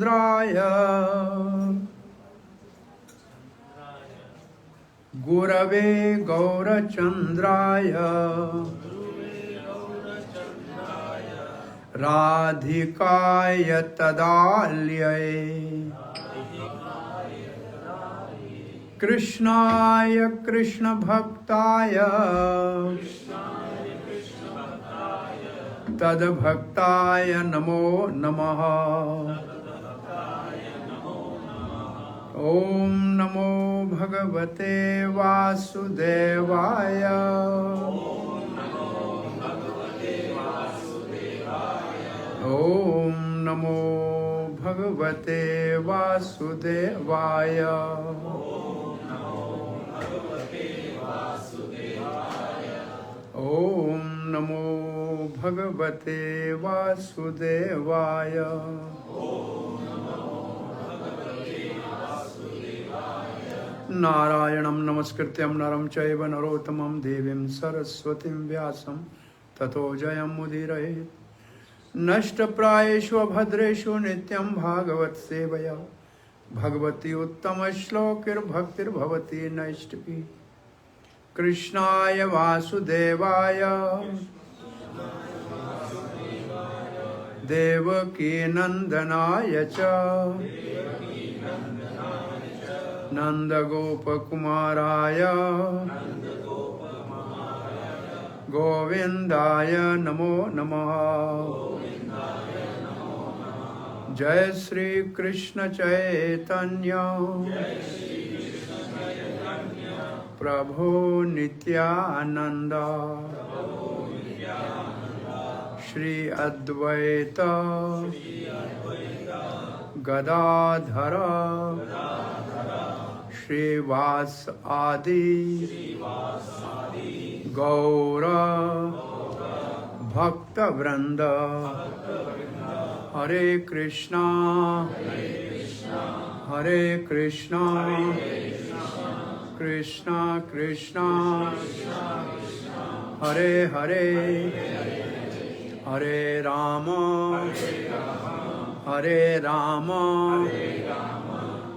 चंद्राय गुरवे गौरचंद्राय राधिकाय तदाल्यै कृष्णाय कृष्ण भक्ताय तद्भक्ताय नमो नमः। ओम नमो भगवते वासुदेवाय। ओम नमो भगवते वासुदेवाय। ओम नमो भगवते वासुदेवाय। नारायणं नमस्कृत्यं नरं चैव नरोत्तमं देवीं सरस्वतीं व्यासं ततो जयमुदीरयेत्। नष्टप्रायेषु भद्रेषु नित्यं भागवत सेवया भगवती उत्तमश्लोकिर्भक्तिर्भवती नैष्टिकी। कृष्णाय वासुदेवाय देवकी नंदनाय च नंदगोपकुमाराय गोविंदाय नमो नमः। जय श्री कृष्ण चैतन्य प्रभु नित्यानंद श्री अद्वैत गदाधर श्रीवास आदि गौर भक्त वृंद। हरे कृष्णा हरे कृष्णा कृष्णा कृष्णा हरे हरे हरे राम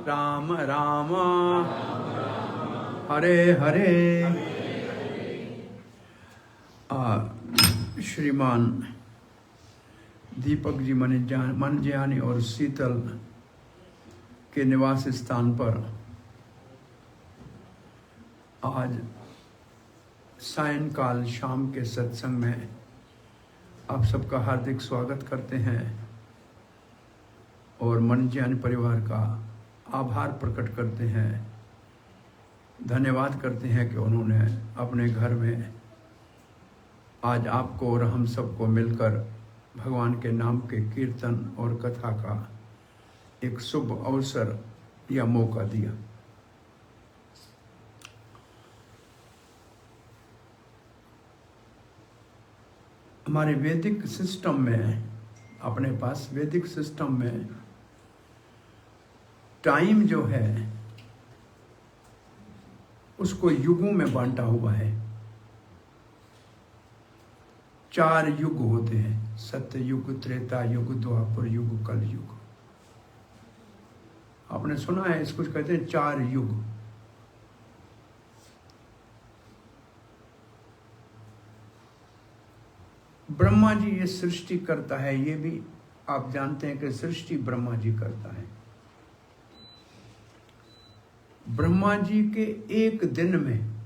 राम राम हरे हरे। श्रीमान दीपक जी मनजियानी और शीतल के निवास स्थान पर आज सायंकाल शाम के सत्संग में आप सबका हार्दिक स्वागत करते हैं और मनजियानी परिवार का आभार प्रकट करते हैं, धन्यवाद करते हैं कि उन्होंने अपने घर में आज आपको और हम सबको मिलकर भगवान के नाम के कीर्तन और कथा का एक शुभ अवसर या मौका दिया। हमारे वैदिक सिस्टम में, अपने पास वैदिक सिस्टम में टाइम जो है उसको युगों में बांटा हुआ है। 4 युग होते हैं, सत्य युग, त्रेता युग, द्वापर युग, कल युग। आपने सुना है इसको कहते हैं 4 युग। ब्रह्मा जी ये सृष्टि करता है, ये भी आप जानते हैं कि सृष्टि ब्रह्मा जी करता है। ब्रह्मा जी के एक दिन में,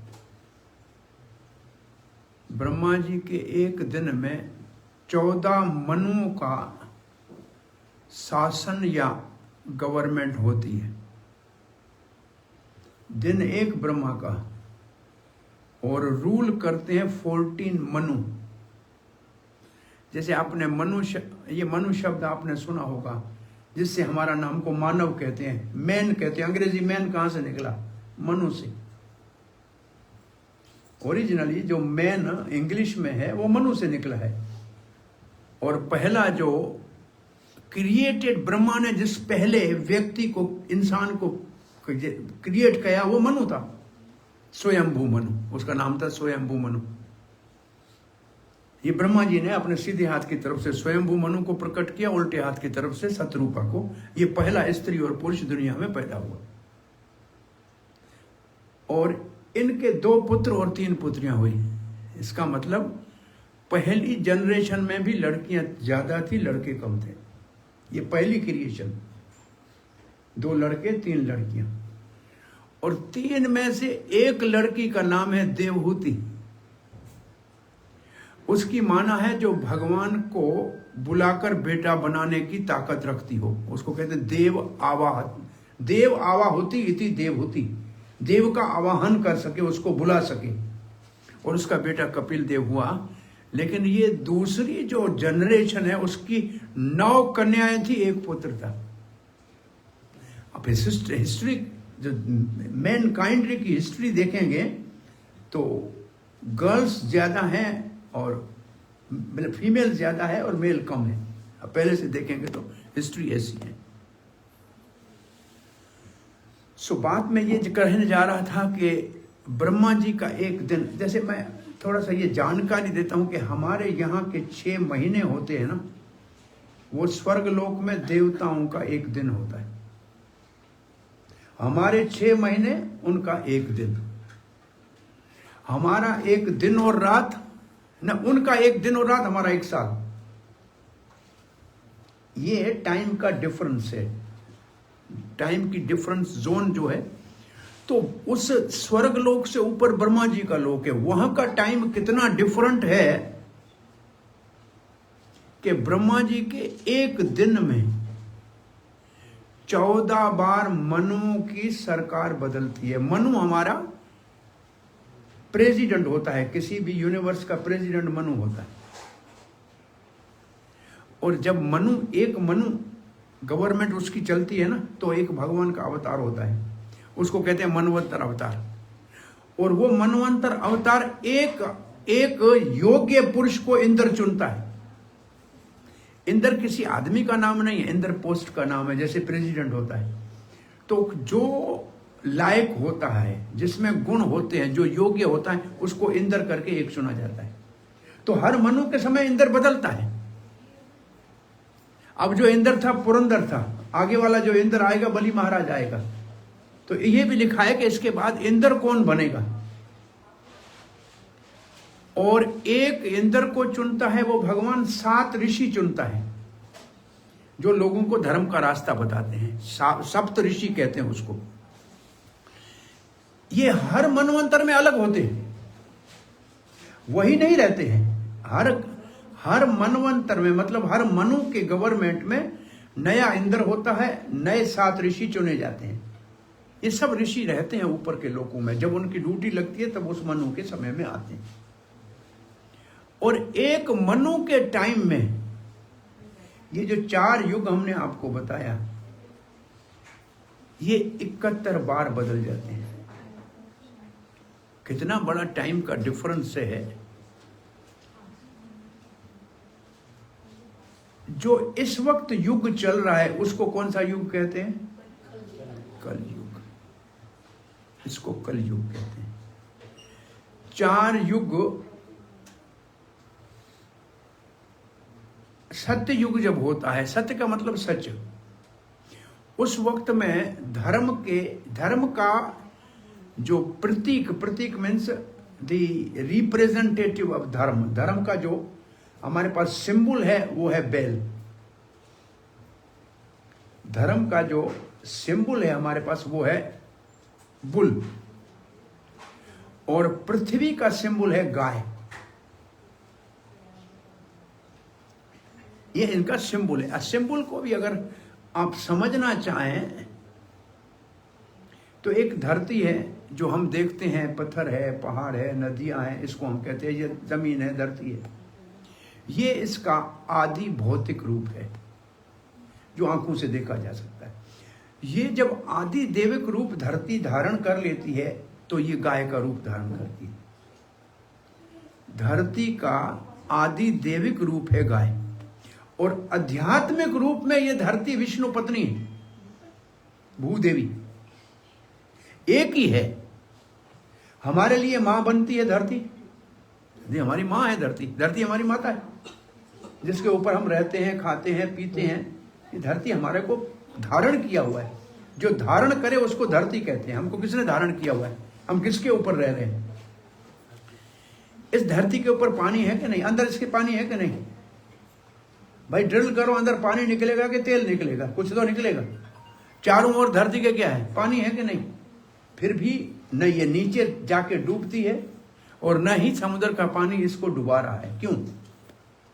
ब्रह्मा जी के एक दिन में 14 मनुओं का शासन या गवर्नमेंट होती है। दिन एक ब्रह्मा का, और रूल करते हैं 14 मनु। जैसे आपने मनुष्य, ये मनु शब्द आपने सुना होगा, जिससे हमारा नाम को मानव कहते हैं, मैन कहते हैं। अंग्रेजी मैन कहां से निकला? मनु से। ओरिजिनली जो मैन इंग्लिश में है वो मनु से निकला है। और पहला जो क्रिएटेड, ब्रह्मा ने जिस पहले व्यक्ति को, इंसान को क्रिएट किया वो मनु था, स्वयंभू मनु। उसका नाम था स्वयंभू मनु। ये ब्रह्मा जी ने अपने सीधे हाथ की तरफ से स्वयंभू मनु को प्रकट किया, उल्टे हाथ की तरफ से शतरूपा को। ये पहला स्त्री और पुरुष दुनिया में पैदा हुआ। और इनके 2 पुत्र और 3 पुत्रियां हुई। इसका मतलब पहली जनरेशन में भी लड़कियां ज्यादा थी, लड़के कम थे। ये पहली क्रिएशन, 2 लड़के 3 लड़कियां। और 3 में से एक लड़की का नाम है देवहूति। उसकी माना है जो भगवान को बुलाकर बेटा बनाने की ताकत रखती हो, उसको कहते हैं देव आवाहुति इति देवहूति। देव का आवाहन कर सके, उसको बुला सके। और उसका बेटा कपिल देव हुआ। लेकिन ये दूसरी जो जनरेशन है उसकी 9 कन्याएं थी, 1 पुत्र था। अब हिस्ट्री जो मैन काइंड की हिस्ट्री देखेंगे तो गर्ल्स ज्यादा हैं और मतलब फीमेल ज्यादा है और मेल कम है। अब पहले से देखेंगे तो हिस्ट्री ऐसी है। सो बात में ये कहने जा रहा था कि ब्रह्मा जी का एक दिन, जैसे मैं थोड़ा सा ये जानकारी देता हूं कि हमारे यहाँ के 6 महीने होते हैं ना, वो स्वर्ग लोक में देवताओं का एक दिन होता है। हमारे 6 महीने, उनका एक दिन। हमारा एक दिन और रात ना, उनका एक दिन और रात, हमारा एक साल। ये टाइम का डिफरेंस है, टाइम की डिफरेंस जोन जो है। तो उस स्वर्ग लोक से ऊपर ब्रह्मा जी का लोक है, वहां का टाइम कितना डिफरेंट है कि ब्रह्मा जी के एक दिन में 14 बार मनु की सरकार बदलती है। मनु हमारा प्रेसिडेंट होता है, किसी भी यूनिवर्स का प्रेसिडेंट मनु होता है। और जब एक मनु गवर्नमेंट उसकी चलती है ना, तो एक भगवान का अवतार होता है, उसको कहते हैं मनवंतर अवतार। और वो मनवंतर अवतार एक योग्य पुरुष को इंद्र चुनता है। इंद्र किसी आदमी का नाम नहीं है, इंद्र पोस्ट का नाम है, जैसे प्रेसिडेंट होता है। तो जो लायक होता है, जिसमें गुण होते हैं, जो योग्य होता है, उसको इंद्र करके एक चुना जाता है। तो हर मनु के समय इंद्र बदलता है। अब जो इंद्र था पुरंदर था, आगे वाला जो इंद्र आएगा बलि महाराज आएगा। तो ये भी लिखा है कि इसके बाद इंद्र कौन बनेगा। और एक इंद्र को चुनता है वो भगवान, 7 ऋषि चुनता है जो लोगों को धर्म का रास्ता बताते हैं। सप्त ऋषि कहते हैं उसको। ये हर मनवंतर में अलग होते हैं, वही नहीं रहते हैं। हर मनवंतर में, मतलब हर मनु के गवर्नमेंट में नया इंद्र होता है, नए 7 ऋषि चुने जाते हैं। ये सब ऋषि रहते हैं ऊपर के लोकों में, जब उनकी ड्यूटी लगती है तब उस मनु के समय में आते हैं। और एक मनु के टाइम में ये जो 4 युग हमने आपको बताया, ये 71 बार बदल जाते हैं। कितना बड़ा टाइम का डिफरेंस है। जो इस वक्त युग चल रहा है उसको कौन सा युग कहते हैं? कलयुग। इसको कलयुग कहते हैं। 4 युग, सत्य युग जब होता है, सत्य का मतलब सच, उस वक्त में धर्म का जो प्रतीक मीन्स द रिप्रेजेंटेटिव ऑफ धर्म का जो हमारे पास सिंबल है वो है बैल। धर्म का जो सिंबल है हमारे पास वो है बुल। और पृथ्वी का सिंबल है गाय। ये इनका सिंबल है। सिंबल को भी अगर आप समझना चाहें तो एक धरती है जो हम देखते हैं, पत्थर है, पहाड़ है, नदियां हैं, इसको हम कहते हैं ये जमीन है, धरती है। ये इसका आदि भौतिक रूप है जो आंखों से देखा जा सकता है। ये जब आदि देविक रूप धरती धारण कर लेती है तो ये गाय का रूप धारण करती है। धरती का आदि देविक रूप है गाय, और आध्यात्मिक रूप में ये धरती विष्णु पत्नी है, भूदेवी एक ही है। हमारे लिए मां बनती है धरती, ये हमारी माँ है धरती, धरती हमारी माता है, जिसके ऊपर हम रहते हैं, खाते हैं, पीते हैं। ये धरती हमारे को धारण किया हुआ है। जो धारण करे उसको धरती कहते हैं। हमको किसने धारण किया हुआ है? हम किसके ऊपर रह रहे हैं? इस धरती के ऊपर पानी है कि नहीं? अंदर इसके पानी है कि नहीं? भाई ड्रिल करो, अंदर पानी निकलेगा कि तेल निकलेगा? कुछ तो निकलेगा। चारों ओर धरती के क्या है? पानी है कि नहीं? फिर भी न ये नीचे जाके डूबती है और न ही समुद्र का पानी इसको डुबा रहा है। क्यों?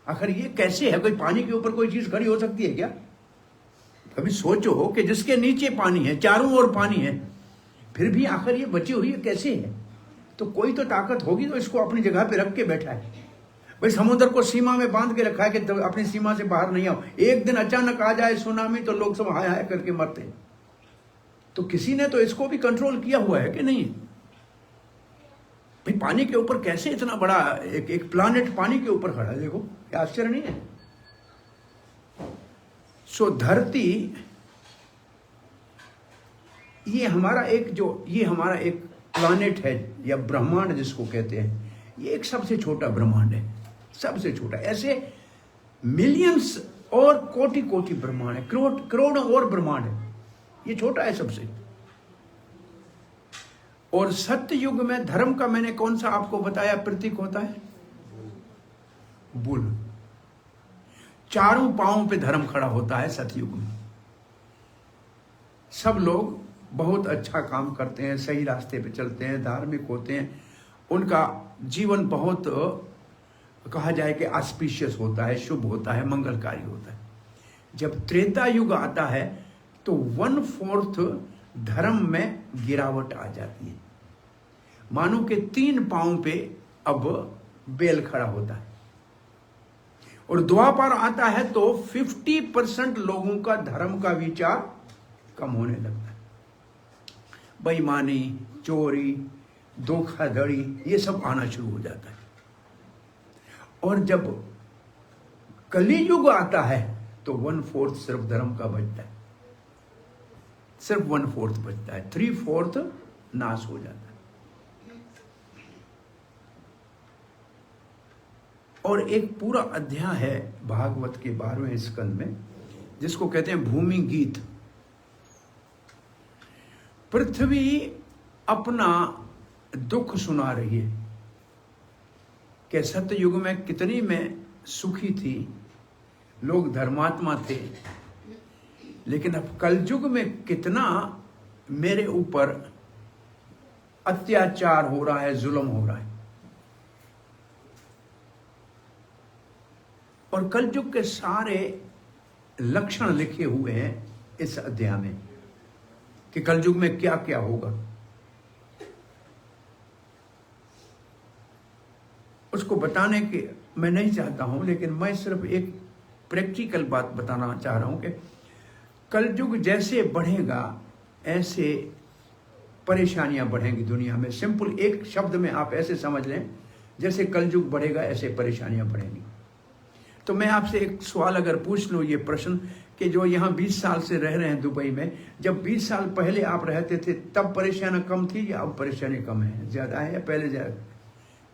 आखिर ये कैसे है? कोई पानी के ऊपर कोई चीज खड़ी हो सकती है क्या? कभी सोचो कि जिसके नीचे पानी है, चारों ओर पानी है, फिर भी आखिर ये बची हुई है कैसे है? तो कोई तो ताकत होगी तो इसको अपनी जगह पे रख के बैठा है। भाई समुद्र को सीमा में बांध के रखा है कि तो अपनी सीमा से बाहर नहीं आओ। एक दिन अचानक आ जाए सुनामी तो लोग सब हाय हाय करके मरते हैं। तो किसी ने तो इसको भी कंट्रोल किया हुआ है कि नहीं? भाई पानी के ऊपर कैसे इतना बड़ा एक प्लैनेट पानी के ऊपर खड़ा है? देखो क्या आश्चर्य नहीं है? सो धरती ये हमारा एक प्लैनेट है या ब्रह्मांड जिसको कहते हैं। ये एक सबसे छोटा ब्रह्मांड है, सबसे छोटा। ऐसे मिलियंस और कोटि कोटि ब्रह्मांड है, करोड़ों और ब्रह्मांड है। ये छोटा है सबसे। और सत्य युग में धर्म का मैंने कौन सा आपको बताया प्रतीक होता है? बुल। चारों पांवों पे धर्म खड़ा होता है सतयुग में। सब लोग बहुत अच्छा काम करते हैं, सही रास्ते पे चलते हैं, धार्मिक होते हैं, उनका जीवन बहुत कहा जाए कि ऑस्पिशियस होता है, शुभ होता है, मंगलकारी होता है। जब त्रेता युग आता है तो 1/4 धर्म में गिरावट आ जाती है। मानो के 3 पांव पे अब बेल खड़ा होता है। और द्वापर आता है तो 50% लोगों का धर्म का विचार कम होने लगता है। बेईमानी, चोरी, धोखाधड़ी, ये सब आना शुरू हो जाता है। और जब कलियुग आता है तो 1/4 सिर्फ धर्म का बचता है, सिर्फ 1/4 बचता है, 3/4 नाश हो जाता है। और एक पूरा अध्याय है भागवत के 12वें स्कंद में जिसको कहते हैं भूमि गीत। पृथ्वी अपना दुख सुना रही है कि सत्य युग में कितनी मैं सुखी थी, लोग धर्मात्मा थे, लेकिन अब कलयुग में कितना मेरे ऊपर अत्याचार हो रहा है, जुल्म हो रहा है। और कलयुग के सारे लक्षण लिखे हुए हैं इस अध्याय में कि कलयुग में क्या क्या होगा। उसको बताने के मैं नहीं चाहता हूं, लेकिन मैं सिर्फ एक प्रैक्टिकल बात बताना चाह रहा हूं कि कलयुग जैसे बढ़ेगा ऐसे परेशानियां बढ़ेंगी दुनिया में। सिंपल एक शब्द में आप ऐसे समझ लें, जैसे कलयुग बढ़ेगा ऐसे परेशानियां बढ़ेंगी। तो मैं आपसे एक सवाल अगर पूछ लूं, ये प्रश्न कि जो यहाँ 20 साल से रह रहे हैं दुबई में, जब 20 साल पहले आप रहते थे तब परेशानी कम थी या अब परेशानी कम है, ज्यादा है या पहले ज्यादा?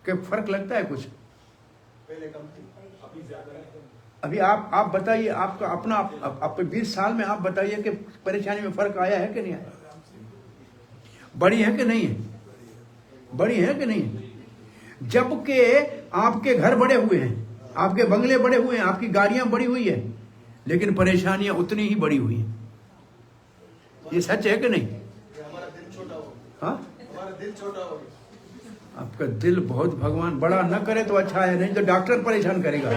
क्या फर्क लगता है कुछ? पहले कम थी, अभी ज्यादा है। अभी आप बताइए, आपका अपना आप 20 साल में आप बताइए कि परेशानी में फर्क आया है कि नहीं आया? बड़ी है कि नहीं है? बड़ी है कि नहीं है? जबकि आपके घर बड़े हुए हैं, आपके बंगले बड़े हुए हैं, आपकी गाड़ियां बड़ी हुई है, लेकिन परेशानियां उतनी ही बड़ी हुई हैं। ये सच है कि नहीं? हमारा दिल छोटा हो, हाँ, हमारा दिल छोटा हो। आपका दिल बहुत भगवान बड़ा न करे तो अच्छा है, नहीं तो डॉक्टर परेशान करेगा।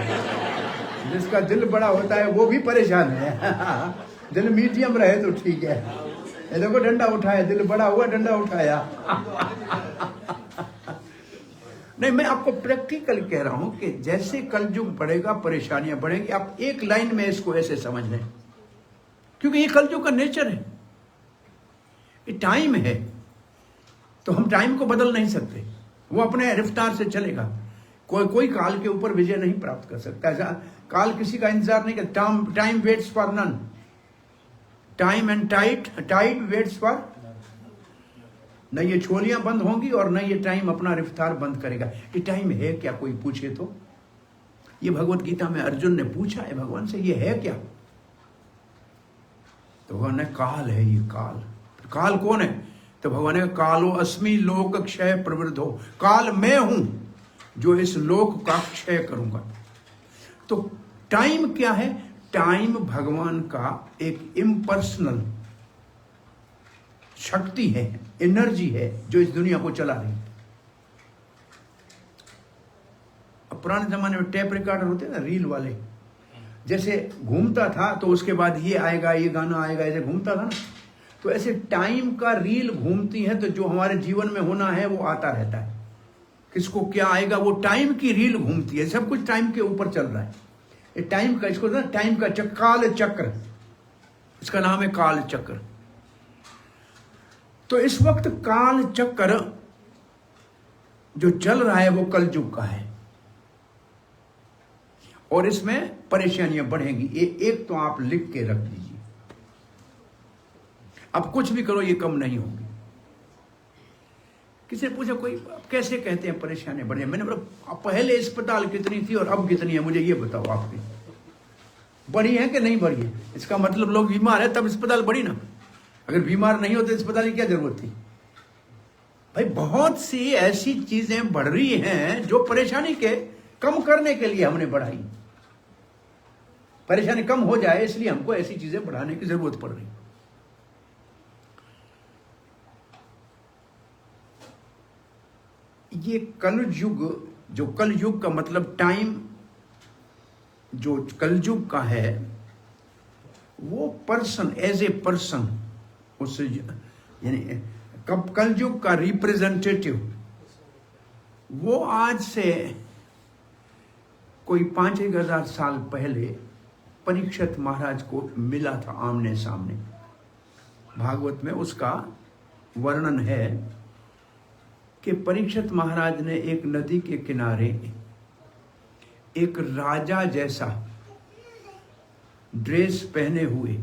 जिसका दिल बड़ा होता है वो भी परेशान है। दिल मीडियम रहे तो ठीक है। ये देखो डंडा उठाया, दिल बड़ा हुआ, डंडा उठाया। नहीं, मैं आपको प्रैक्टिकल कह रहा हूं कि जैसे कलयुग बढ़ेगा परेशानियां बढ़ेंगी। आप एक लाइन में इसको ऐसे समझ लें, क्योंकि ये कलयुग का नेचर है, ये टाइम है, तो हम टाइम को बदल नहीं सकते। वो अपने रफ्तार से चलेगा। कोई काल के ऊपर विजय नहीं प्राप्त कर सकता। ऐसा काल किसी का इंतजार नहीं करता। Time waits for none, time and tide waits for न ये छोलियां बंद होंगी और न ये टाइम अपना रफ्तार बंद करेगा। ये टाइम है क्या, कोई पूछे तो? ये भगवत गीता में अर्जुन ने पूछा है भगवान से, ये है क्या? तो भगवान ने काल है, ये काल। काल कौन है? तो भगवान ने कालो अस्मि लोक क्षय प्रवृद्धो, काल मैं हूं जो इस लोक का क्षय करूंगा। तो टाइम क्या है? टाइम भगवान का एक इम्पर्सनल शक्ति है, एनर्जी है जो इस दुनिया को चला रही है। अब पुराने जमाने में टेप रिकॉर्डर होते हैं ना, रील वाले, जैसे घूमता था तो उसके बाद ये आएगा, ये गाना आएगा, ऐसे घूमता था ना। तो ऐसे टाइम का रील घूमती है, तो जो हमारे जीवन में होना है वो आता रहता है। किसको क्या आएगा, वो टाइम की रील घूमती है। सब कुछ टाइम के ऊपर चल रहा है। ये टाइम का, इसको ना टाइम का चक्र, काल चक्र, इसका नाम है काल चक्र। तो इस वक्त काल चक्र जो चल रहा है वो कलयुग का है और इसमें परेशानियां बढ़ेंगी। एक तो आप लिख के रख दीजिए, अब कुछ भी करो ये कम नहीं होगी। किसी ने पूछा कोई कैसे कहते हैं परेशानियां बढ़े? मैंने बोला पहले अस्पताल कितनी थी और अब कितनी है, मुझे ये बताओ। आपकी बढ़ी है कि नहीं बढ़ी है? इसका मतलब लोग बीमार है तब अस्पताल बढ़ी ना। अगर बीमार नहीं होते अस्पताल की क्या जरूरत थी? भाई बहुत सी ऐसी चीजें बढ़ रही हैं जो परेशानी के कम करने के लिए हमने बढ़ाई। परेशानी कम हो जाए इसलिए हमको ऐसी चीजें बढ़ाने की जरूरत पड़ रही। ये कलयुग, जो कलयुग का मतलब टाइम जो कलयुग का है, वो पर्सन, एज ए पर्सन, उससे यानी कलयुग का रिप्रेजेंटेटिव, वो आज से कोई 5,000 साल पहले परीक्षित महाराज को मिला था आमने सामने। भागवत में उसका वर्णन है कि परीक्षित महाराज ने एक नदी के किनारे एक राजा जैसा ड्रेस पहने हुए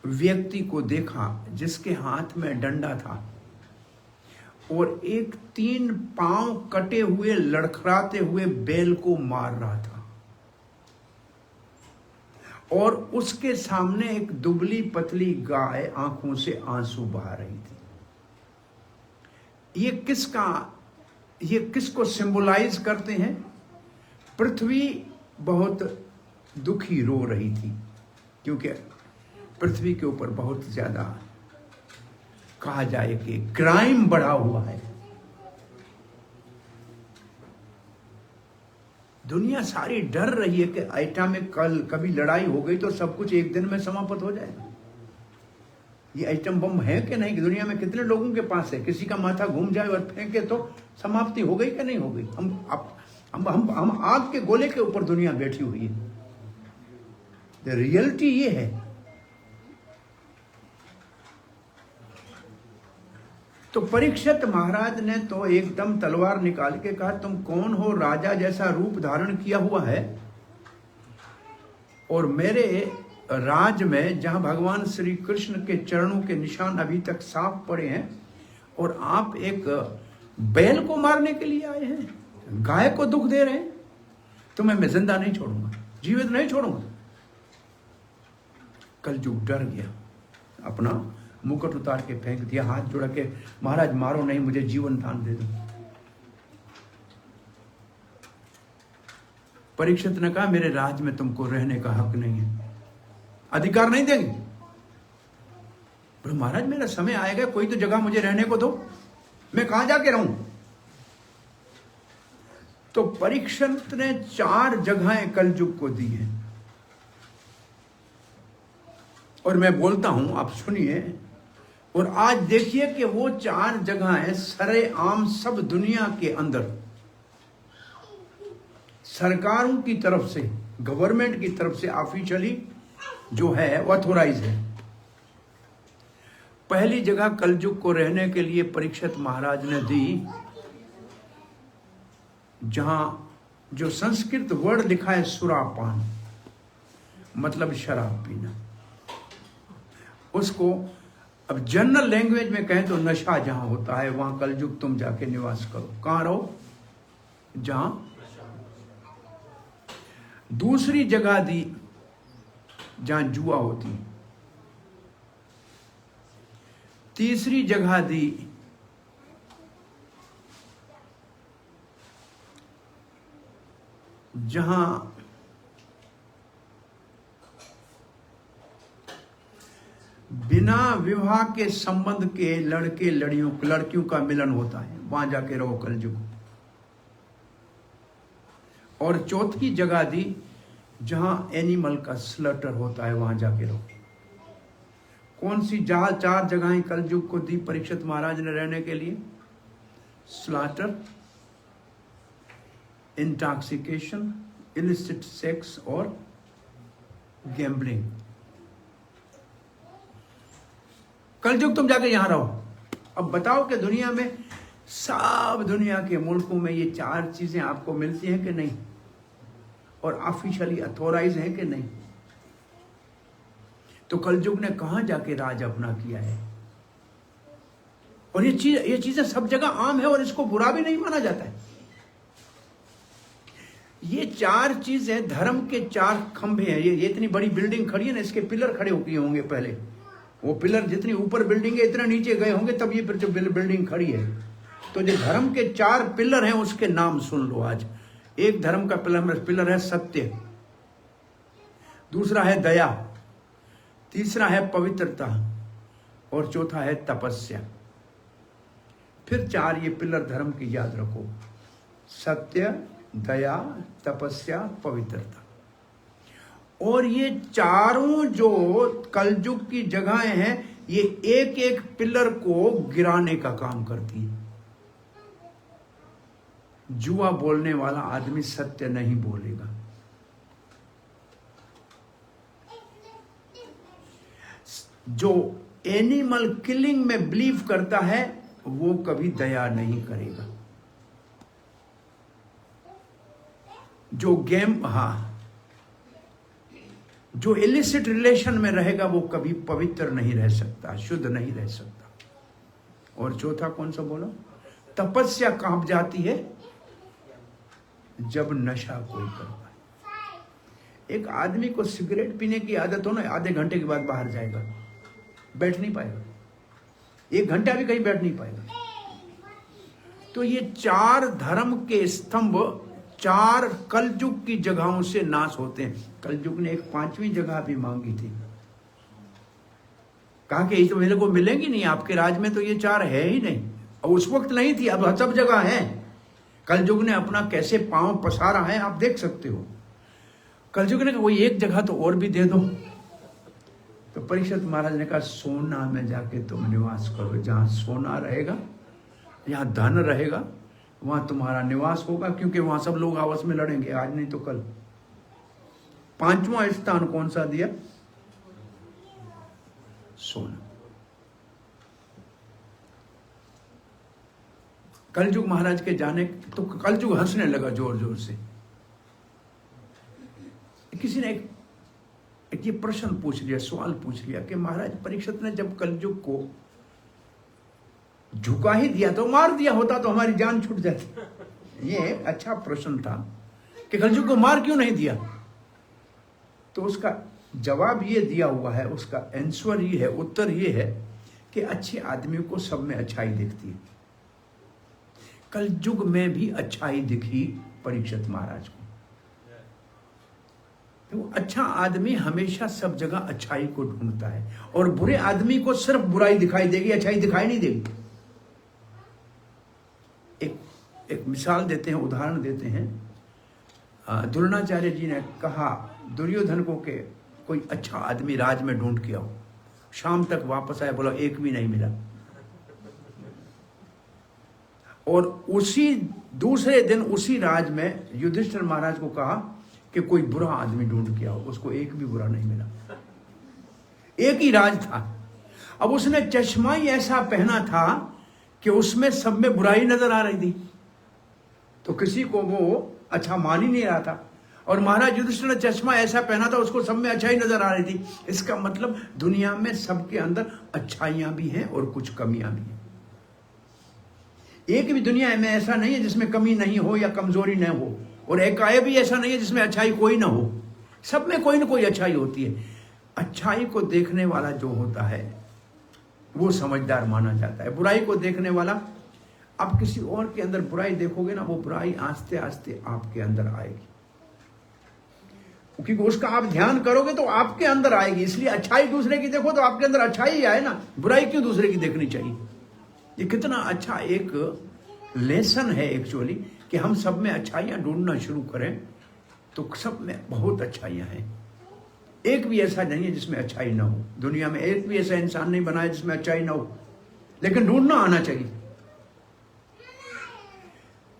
व्यक्ति को देखा जिसके हाथ में डंडा था और एक 3 पांव कटे हुए लड़खड़ाते हुए बैल को मार रहा था और उसके सामने एक दुबली पतली गाय आंखों से आंसू बहा रही थी। ये किसको सिंबलाइज करते हैं? पृथ्वी बहुत दुखी रो रही थी क्योंकि पृथ्वी के ऊपर बहुत ज्यादा कहा जाए कि क्राइम बढ़ा हुआ है। दुनिया सारी डर रही है कि एटॉमिक कभी लड़ाई हो गई तो सब कुछ एक दिन में समाप्त हो जाएगा। ये एटम बम है कि नहीं? कि दुनिया में कितने लोगों के पास है? किसी का माथा घूम जाए और फेंके तो समाप्ति हो गई कि नहीं हो गई? हम आग के गोले के ऊपर दुनिया बैठी हुई है। द रियलिटी ये है। तो परीक्षित महाराज ने तो एकदम तलवार निकाल के कहा, तुम कौन हो? राजा जैसा रूप धारण किया हुआ है और मेरे राज में जहां भगवान श्री कृष्ण के चरणों के निशान अभी तक साफ पड़े हैं और आप एक बैल को मारने के लिए आए हैं, गाय को दुख दे रहे हैं। तुम्हें मैं जिंदा नहीं छोड़ूंगा, जीवित नहीं छोड़ूंगा। कलयुग डर गया, अपना मुकुट उतार के फेंक दिया, हाथ जोड़ के, महाराज मारो नहीं, मुझे जीवन दान दे दो। परीक्षित ने कहा, मेरे राज में तुमको रहने का हक नहीं है, अधिकार नहीं देंगे। बोले महाराज मेरा समय आएगा, कोई तो जगह मुझे रहने को दो, मैं कहां जाके रहूं? तो परीक्षित ने 4 जगहें कलयुग को दी हैं और मैं बोलता हूं, आप सुनिए। और आज देखिए कि वो 4 जगहें सरेआम सब दुनिया के अंदर सरकारों की तरफ से, गवर्नमेंट की तरफ से ऑफिशियली जो है वो ऑथोराइज है। पहली जगह कलयुग को रहने के लिए परीक्षित महाराज ने दी, जहां जो संस्कृत वर्ड लिखा है सुरापान, मतलब शराब पीना। उसको अब जनरल लैंग्वेज में कहें तो नशा जहां होता है वहां कलयुग तुम जाके निवास करो। कहां रहो? जहां। दूसरी जगह दी जहां जुआ होती। तीसरी जगह दी जहां बिना विवाह के संबंध के लड़के लड़कियों का मिलन होता है, वहां जाके रहो कलयुग। और चौथी जगह दी जहां एनिमल का स्लॉटर होता है, वहां जाके रहो। कौन सी चार जगहें कलयुग को दी परीक्षित महाराज ने रहने के लिए? स्लॉटर, इंटॉक्सिकेशन, इलिसिट सेक्स और गैम्बलिंग। कलयुग तुम जाके यहां रहो। अब बताओ कि दुनिया में सब दुनिया के मुल्कों में ये चार चीजें आपको मिलती हैं कि नहीं, और ऑफिशियली अथोराइज हैं कि नहीं? तो कलयुग ने कहां जाके राज अपना किया है? और ये चीजें सब जगह आम है और इसको बुरा भी नहीं माना जाता है। ये चार चीजें धर्म के चार खंभे हैं। ये इतनी बड़ी बिल्डिंग खड़ी है ना, इसके पिलर खड़े होके होंगे पहले। वो पिलर जितनी ऊपर बिल्डिंग है इतना नीचे गए होंगे तब ये जो बिल्डिंग खड़ी है। तो जो धर्म के चार पिलर हैं उसके नाम सुन लो आज। एक धर्म का पिलर है सत्य, दूसरा है दया, तीसरा है पवित्रता और चौथा है तपस्या। फिर चार ये पिलर धर्म की याद रखो: सत्य, दया, तपस्या, पवित्रता। और ये चारों जो कलयुग की जगहें हैं ये एक एक पिलर को गिराने का काम करती है। जुआ बोलने वाला आदमी सत्य नहीं बोलेगा, जो एनिमल किलिंग में बिलीव करता है वो कभी दया नहीं करेगा, जो इलिसिट रिलेशन में रहेगा वो कभी पवित्र नहीं रह सकता, शुद्ध नहीं रह सकता। और चौथा कौन सा बोला? तपस्या कहां जाती है? जब नशा कोई करता है। एक आदमी को सिगरेट पीने की आदत हो ना, आधे घंटे के बाद बाहर जाएगा, बैठ नहीं पाएगा, 1 घंटा भी कहीं बैठ नहीं पाएगा। तो ये चार धर्म के स्तंभ चार कलयुग की जगहों से नाश होते हैं। कलयुग ने एक 5वीं जगह भी मांगी थी, कहा कि ये तो मेरे को मिलेंगी नहीं, आपके राज में तो ये चार है ही नहीं। और उस वक्त नहीं थी, अब सब जगह है। कलयुग ने अपना कैसे पांव पसारा है आप देख सकते हो। कलयुग ने कहा वो एक जगह तो और भी दे दो। तो परीक्षित महाराज ने कहा सोना में जाके तुम निवास करो, जहां सोना रहेगा, जहां धन रहेगा, वहां तुम्हारा निवास होगा, क्योंकि वहां सब लोग आपस में लड़ेंगे, आज नहीं तो कल। 5वां स्थान कौन सा दिया? सोना। कलयुग महाराज के जाने तो कलयुग हंसने लगा जोर जोर से। किसी ने एक ये प्रश्न पूछ लिया, सवाल पूछ लिया कि महाराज परीक्षित ने जब कलयुग को झुका ही दिया तो मार दिया होता तो हमारी जान छूट जाती। ये अच्छा प्रश्न था कि कलयुग को मार क्यों नहीं दिया। तो उसका जवाब ये दिया हुआ है, उसका आंसर ये है, उत्तर ये है कि अच्छे आदमी को सब में अच्छाई दिखती है। कलयुग में भी अच्छाई दिखी परीक्षित महाराज को। तो अच्छा आदमी हमेशा सब जगह अच्छाई को ढूंढता है, और बुरे आदमी को सिर्फ बुराई दिखाई देगी, अच्छाई दिखाई नहीं देगी। एक मिसाल देते हैं, उदाहरण देते हैं। द्रोणाचार्य जी ने कहा दुर्योधन को कि कोई अच्छा आदमी राज में ढूंढ के आओ। शाम तक वापस आया, बोला एक भी नहीं मिला। और उसी दूसरे दिन उसी राज में युधिष्ठिर महाराज को कहा कि कोई बुरा आदमी ढूंढ के आओ, उसको एक भी बुरा नहीं मिला। एक ही राज था। अब उसने चश्मा ही ऐसा पहना था कि उसमें सब में बुराई नजर आ रही थी, तो किसी को वो अच्छा मान ही नहीं रहा था। और महाराज युधिष्ठिर ने चश्मा ऐसा पहना था उसको सब में अच्छाई नजर आ रही थी। इसका मतलब दुनिया में सबके अंदर अच्छाइयां भी हैं और कुछ कमियां भी हैं। एक भी दुनिया में ऐसा नहीं है जिसमें कमी नहीं हो या कमजोरी न हो, और एकाएक भी ऐसा नहीं है जिसमें अच्छाई कोई ना हो। सब में कोई ना कोई अच्छाई होती है। अच्छाई को देखने वाला जो होता है वो समझदार माना जाता है। बुराई को देखने वाला, आप किसी और के अंदर बुराई देखोगे ना, वो बुराई आस्ते आस्ते आपके अंदर आएगी, क्योंकि उसका आप ध्यान करोगे तो आपके अंदर आएगी। इसलिए अच्छाई दूसरे की देखो तो आपके अंदर अच्छाई ही आए ना, बुराई क्यों दूसरे की देखनी चाहिए। ये कितना अच्छा एक लेसन है एक्चुअली, कि हम सब में अच्छाइयां ढूंढना शुरू करें तो सब में बहुत अच्छाइयां हैं। एक भी ऐसा नहीं है जिसमें अच्छाई ना हो। दुनिया में एक भी ऐसा इंसान नहीं बना है जिसमें अच्छाई ना हो, लेकिन ढूंढना आना चाहिए।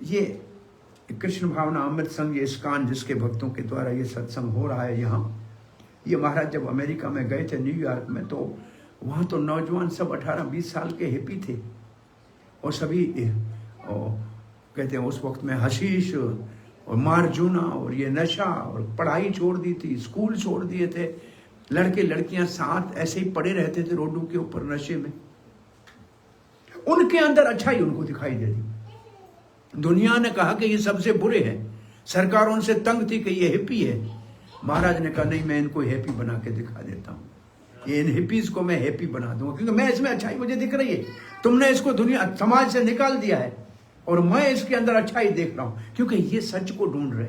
ये कृष्ण भावना अमृत संघ, ये इस्कॉन जिसके भक्तों के द्वारा ये सत्संग हो रहा है यहाँ, ये महाराज जब अमेरिका में गए थे न्यूयॉर्क में, तो वहाँ तो नौजवान सब 18-20 साल के हिप्पी थे, और सभी कहते हैं उस वक्त में हशीश और मारजूना और ये नशा और पढ़ाई छोड़ दी थी, स्कूल छोड़ दिए थे। लड़के लड़कियां साथ ऐसे ही पड़े रहते थे रोडों के ऊपर नशे में। उनके अंदर अच्छाई उनको दिखाई देती। दुनिया ने कहा कि ये सबसे बुरे हैं, सरकार उनसे तंग थी कि ये हिप्पी है। महाराज ने कहा नहीं, मैं इनको हैप्पी बना के दिखा देता हूँ, ये इन हिप्पीज को मैं हैप्पी बना दूंगा, क्योंकि मैं इसमें अच्छाई मुझे दिख रही है। तुमने इसको दुनिया समाज से निकाल दिया है और मैं इसके अंदर अच्छाई देख रहा हूं, क्योंकि ये सच को ढूंढ रहे।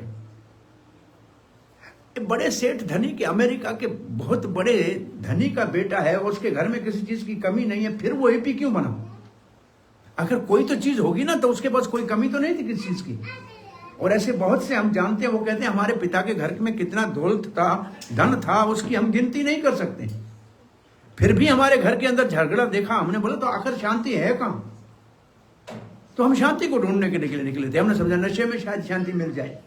बड़े सेठ धनी के, अमेरिका के बहुत बड़े धनी का बेटा है, उसके घर में किसी चीज की कमी नहीं है, फिर वो हिप्पी क्यों बना। अगर कोई तो चीज होगी ना तो उसके पास कोई कमी तो नहीं थी किसी चीज की। और ऐसे बहुत से हम जानते हैं, वो कहते हैं हमारे पिता के घर में कितना दौलत था, धन था, उसकी हम गिनती नहीं कर सकते, फिर भी हमारे घर के अंदर झगड़ा देखा हमने, बोला तो आखिर शांति है कहां। तो हम शांति को ढूंढने के लिए निकले थे। हमने समझा नशे में शायद शांति मिल जाए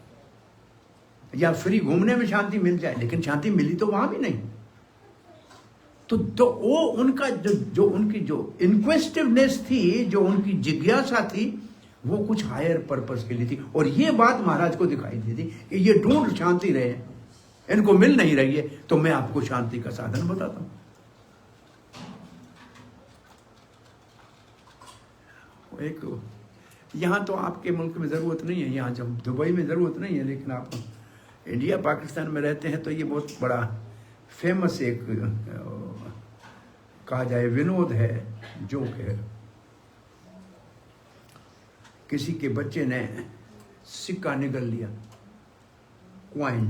या फ्री घूमने में शांति मिल जाए, लेकिन शांति मिली तो वहां भी नहीं। तो वो उनका जो उनकी जो इन्क्वेस्टिवनेस थी, जो उनकी जिज्ञासा थी, वो कुछ हायर पर्पस के लिए थी। और ये बात महाराज को दिखाई दी थी कि ये ढूंढ शांति रहे हैं, इनको मिल नहीं रही है, तो मैं आपको शांति का साधन बताता हूं। एक यहाँ तो आपके मुल्क में ज़रूरत नहीं है, यहाँ जब दुबई में ज़रूरत नहीं है, लेकिन आप इंडिया पाकिस्तान में रहते हैं तो ये बहुत बड़ा फेमस एक कहा जाए विनोद है, जोक है। किसी के बच्चे ने सिक्का निगल लिया, क्वाइन।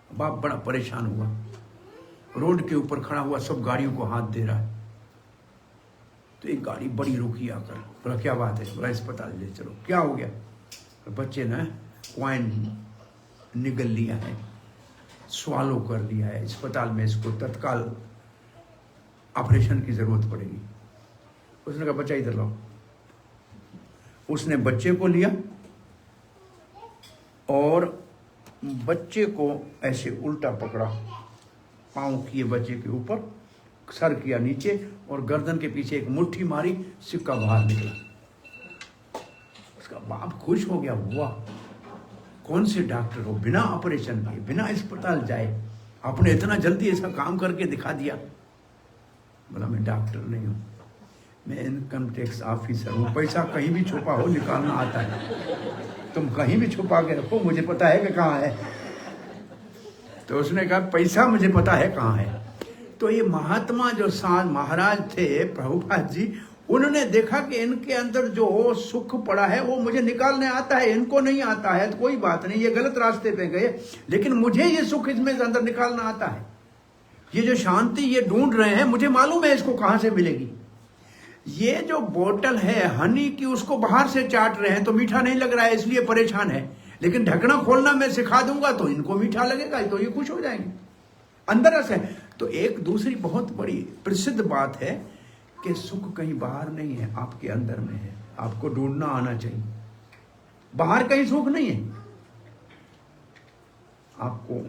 बाप बड़ा परेशान हुआ, रोड के ऊपर खड़ा हुआ, सब गाड़ियों को हाथ दे रहा है। तो एक गाड़ी बड़ी रुकी आकर, बोला क्या बात है, बोला अस्पताल ले चलो। क्या हो गया, बच्चे ने क्वाइन निगल लिया है, स्वालो कर लिया है, अस्पताल में इसको तत्काल ऑपरेशन की जरूरत पड़ेगी। उसने कहा बच्चा इधर लाओ। उसने बच्चे को लिया और बच्चे को ऐसे उल्टा पकड़ा, पांव किए बच्चे के ऊपर, सर किया नीचे और गर्दन के पीछे एक मुट्ठी मारी, सिक्का बाहर निकला। उसका बाप खुश हो गया, वाह कौन से डॉक्टर हो, बिना ऑपरेशन किए, बिना अस्पताल जाए आपने इतना जल्दी ऐसा काम करके दिखा दिया। बोला मैं डॉक्टर नहीं हूं, मैं इनकम टैक्स ऑफिसर हूं, पैसा कहीं भी छुपा हो निकालना आता है, तुम कहीं भी छुपा के रखो, मुझे पता है कि कहाँ है। तो उसने कहा पैसा मुझे पता है कहाँ है। तो ये महात्मा जो महाराज थे प्रभुपाद जी, उन्होंने देखा कि इनके अंदर जो सुख पड़ा है वो मुझे निकालने आता है, इनको नहीं आता है, तो कोई बात नहीं, ये गलत रास्ते पे गए, लेकिन मुझे ये सुख इसमें अंदर निकालना आता है। ये जो शांति ये ढूंढ रहे हैं, मुझे मालूम है इसको कहां से मिलेगी। ये जो बोतल है हनी की, उसको बाहर से चाट रहे हैं तो मीठा नहीं लग रहा है, इसलिए परेशान है, लेकिन ढकना खोलना मैं सिखा दूंगा तो इनको मीठा लगेगा, तो ये खुश हो जाएंगे अंदर से। तो एक दूसरी बहुत बड़ी प्रसिद्ध बात है कि सुख कहीं बाहर नहीं है, आपके अंदर में है, आपको ढूंढना आना चाहिए। बाहर कहीं सुख नहीं है। आपको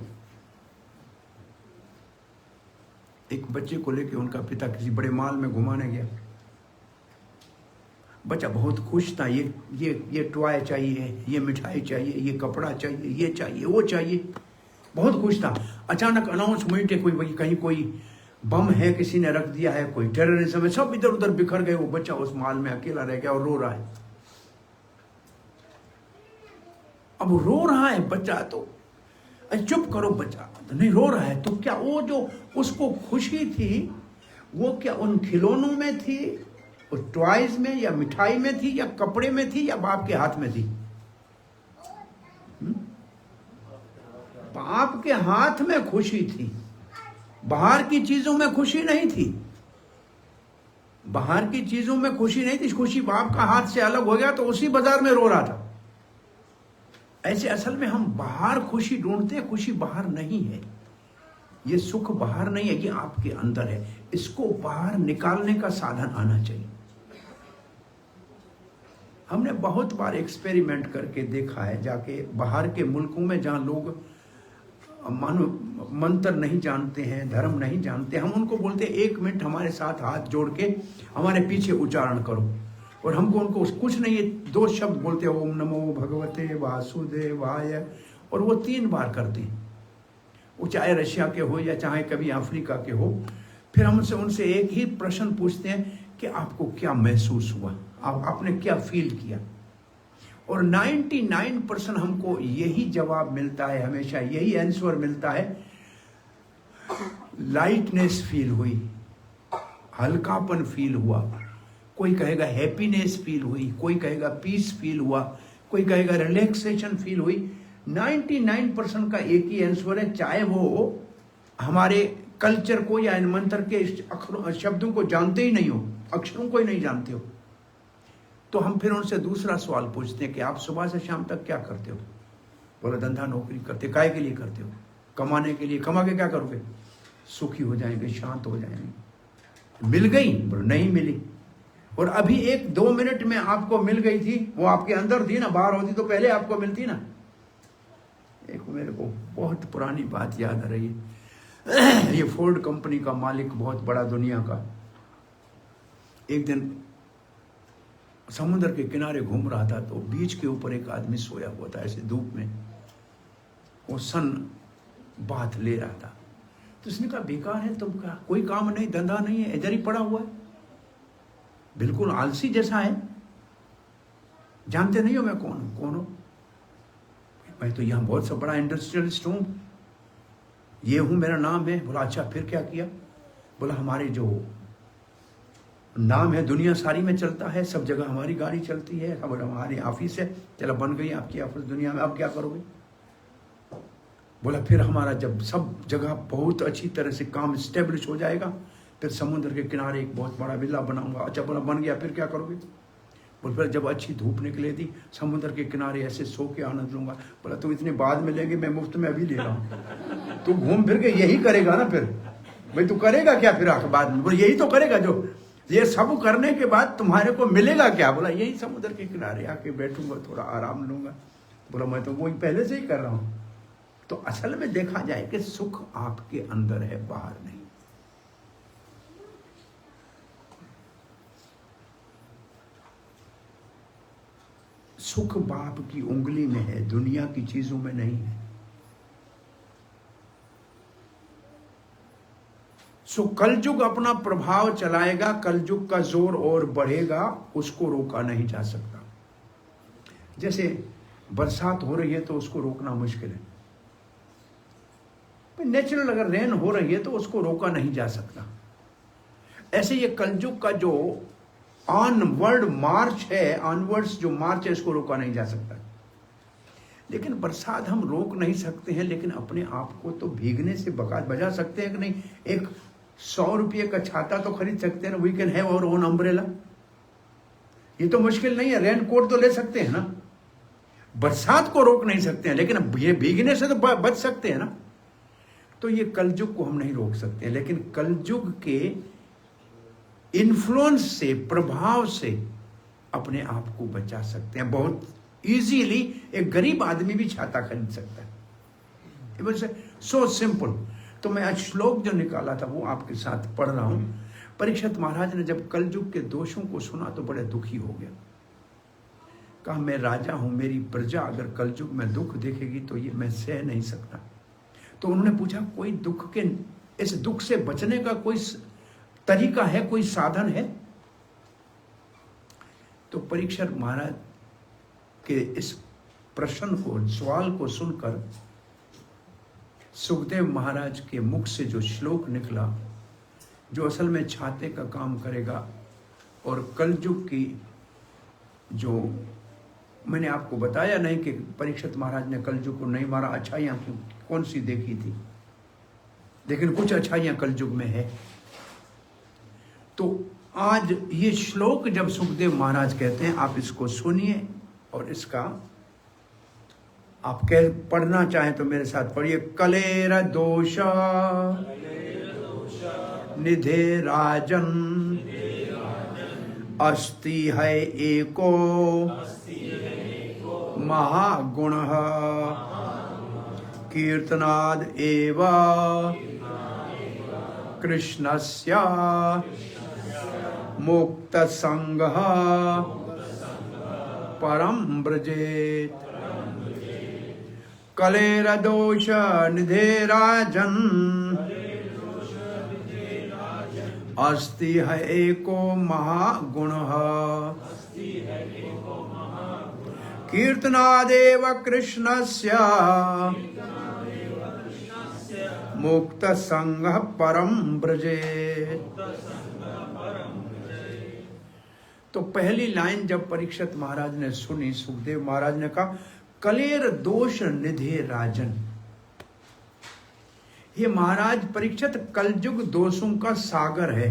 एक बच्चे को लेके उनका पिता किसी बड़े मॉल में घुमाने गया, बच्चा बहुत खुश था, ये टॉय चाहिए, ये मिठाई चाहिए, ये कपड़ा चाहिए, ये चाहिए, वो चाहिए, बहुत खुश था। अचानक अनाउंसमेंट है कोई कहीं कोई बम है, किसी ने रख दिया है, कोई टेररिज्म है, सब इधर उधर बिखर गए। वो बच्चा उस माल में अकेला रह गया और रो रहा है। अब रो रहा है बच्चा, तो चुप करो बच्चा, तो नहीं रो रहा है तो क्या वो जो उसको खुशी थी वो क्या उन खिलौनों में थी, उस टॉयज में, या मिठाई में थी, या कपड़े में थी, या बाप के हाथ में थी? बाप के हाथ में खुशी थी, बाहर की चीजों में खुशी नहीं थी। बाहर की चीजों में खुशी नहीं थी, खुशी बाप का हाथ से अलग हो गया तो उसी बाजार में रो रहा था। ऐसे असल में हम बाहर खुशी ढूंढते हैं, खुशी बाहर नहीं है, ये सुख बाहर नहीं है, ये आपके अंदर है। इसको बाहर निकालने का साधन आना चाहिए। हमने बहुत बार एक्सपेरिमेंट करके देखा है, जाके बाहर के मुल्कों में जहां लोग मंत्र नहीं जानते हैं, धर्म नहीं जानते, हम उनको बोलते हैं 1 मिनट हमारे साथ हाथ जोड़ के हमारे पीछे उच्चारण करो, और हमको उनको कुछ नहीं, ये 2 शब्द बोलते हैं, ओम नमो भगवते वासुदेवाय, और वो 3 बार करते हैं। वो चाहे रशिया के हो या चाहे कभी अफ्रीका के हो। फिर हम उनसे एक ही प्रश्न पूछते हैं कि आपको क्या महसूस हुआ, आपने क्या फील किया, और 99% हमको यही जवाब मिलता है, हमेशा यही आंसर मिलता है, लाइटनेस फील हुई, हल्कापन फील हुआ, कोई कहेगा हैप्पीनेस फील हुई, कोई कहेगा पीस फील हुआ, कोई कहेगा रिलैक्सेशन फील हुई। 99% का एक ही आंसर है, चाहे वो हमारे कल्चर को या इन मंत्र के अक्षरों शब्दों को जानते ही नहीं हो, अक्षरों को ही नहीं जानते हो। तो हम फिर उनसे दूसरा सवाल पूछते हैं कि आप सुबह से शाम तक क्या करते हो? बोला धंधा नौकरी करते। काय के लिए करते हो? कमाने के लिए। कमा के क्या करोगे? सुखी हो जाएंगे, शांत हो जाएंगे। मिल गई? बोला नहीं मिली। और अभी 1-2 मिनट में आपको मिल गई थी, वो आपके अंदर थी ना, बाहर होती तो पहले आपको मिलती ना। एक मेरे को बहुत पुरानी बात याद आ रही है। ये फोर्ड कंपनी का मालिक, बहुत बड़ा दुनिया का, एक दिन समुद्र के किनारे घूम रहा था, तो बीच के ऊपर एक आदमी सोया हुआ था, ऐसे धूप में, वो सन बाथ ले रहा था। तो उसने कहा बेकार है तुम, का कोई काम नहीं, धंधा नहीं है, इधर ही पड़ा हुआ है, बिल्कुल आलसी जैसा है। जानते नहीं हो मैं कौन हूं? कौन हो? मैं तो यहां बहुत सा बड़ा इंडस्ट्रियलिस्ट हूं, ये हूं, मेरा नाम है। बोला अच्छा फिर क्या किया? बोला हमारे जो नाम है दुनिया सारी में चलता है, सब जगह हमारी गाड़ी चलती है, अब हमारी ऑफिस है, चलो बन गई आपकी ऑफिस दुनिया में, अब क्या करोगे? बोला फिर हमारा जब सब जगह बहुत अच्छी तरह से काम स्टेब्लिश हो जाएगा, फिर समुद्र के किनारे एक बहुत बड़ा विला बनाऊंगा। अच्छा बोला बन गया, फिर क्या करोगे? बोल फिर जब अच्छी धूप निकले थी, समुद्र के किनारे ऐसे सो के आनंद लूंगा। बोला तुम इतने बाद में लेंगे, मैं मुफ्त में अभी ले रहा हूँ। तू घूम फिर के यही करेगा ना, फिर भाई तू करेगा क्या फिर बाद में? बोला यही तो करेगा, जो ये सब करने के बाद तुम्हारे को मिलेगा क्या? बोला यही समुद्र के किनारे आके बैठूंगा, थोड़ा आराम लूंगा। बोला मैं तो वही पहले से ही कर रहा हूं। तो असल में देखा जाए कि सुख आपके अंदर है, बाहर नहीं। सुख बाप की उंगली में है, दुनिया की चीजों में नहीं है। सो कलयुग अपना प्रभाव चलाएगा, कलयुग का जोर और बढ़ेगा, उसको रोका नहीं जा सकता। जैसे बरसात हो रही है तो उसको रोकना मुश्किल है, नेचुरल अगर रेन हो रही है तो उसको रोका नहीं जा सकता। ऐसे ये कलयुग का जो ऑनवर्ड मार्च है, ऑनवर्ड्स जो मार्च है, इसको रोका नहीं जा सकता। लेकिन बरसात हम रोक नहीं सकते हैं, लेकिन अपने आप को तो भीगने से बचा सकते हैं कि नहीं? एक 100 रुपये का छाता तो खरीद सकते हैं ना, we can have our own umbrella. ये तो मुश्किल नहीं है, रेन कोट तो ले सकते हैं ना। बरसात को रोक नहीं सकते हैं, लेकिन ये भीगने से तो बच सकते हैं ना। तो ये कलयुग को हम नहीं रोक सकते हैं, लेकिन कलयुग के इन्फ्लुएंस से, प्रभाव से अपने आप को बचा सकते हैं। बहुत इजीली एक गरीब आदमी भी छाता खरीद सकता है। So simple. तो मैं आज श्लोक जो निकाला था वो आपके साथ पढ़ रहा हूं। परीक्षित महाराज ने जब कलयुग के दोषों को सुना तो बड़े दुखी हो गया। कहा मैं राजा हूं, मेरी प्रजा अगर कलयुग में दुख देखेगी तो ये मैं सह नहीं सकता। तो उन्होंने पूछा कोई दुख के, इस दुख से बचने का कोई तरीका है, कोई साधन है? तो परीक्षित महाराज के इस प्रश्न को, सवाल को सुनकर सुखदेव महाराज के मुख से जो श्लोक निकला, जो असल में छाते का काम करेगा और कलयुग की, जो मैंने आपको बताया नहीं कि परीक्षित महाराज ने कलयुग को नहीं मारा, अच्छाइयां कौन सी देखी थी, लेकिन कुछ अच्छाइयां कलयुग में है। तो आज ये श्लोक जब सुखदेव महाराज कहते हैं, आप इसको सुनिए और इसका आप कह पढ़ना चाहें तो मेरे साथ पढ़िए। कलेर दोष निधे राजन अस्ति है एको महागुण कीर्तनाद एव कृष्णस्य मुक्त संग परम ब्रजेत। कलेर दोष निधे राजन अस्ति है एको महागुण कीर्तनादेव कृष्णस्य मुक्त संग परम ब्रजेत। तो पहली लाइन जब परीक्षित महाराज ने सुनी, सुखदेव महाराज ने कहा कलेर दोष निधे राजन। ये महाराज परीक्षित कलयुग दोषों का सागर है।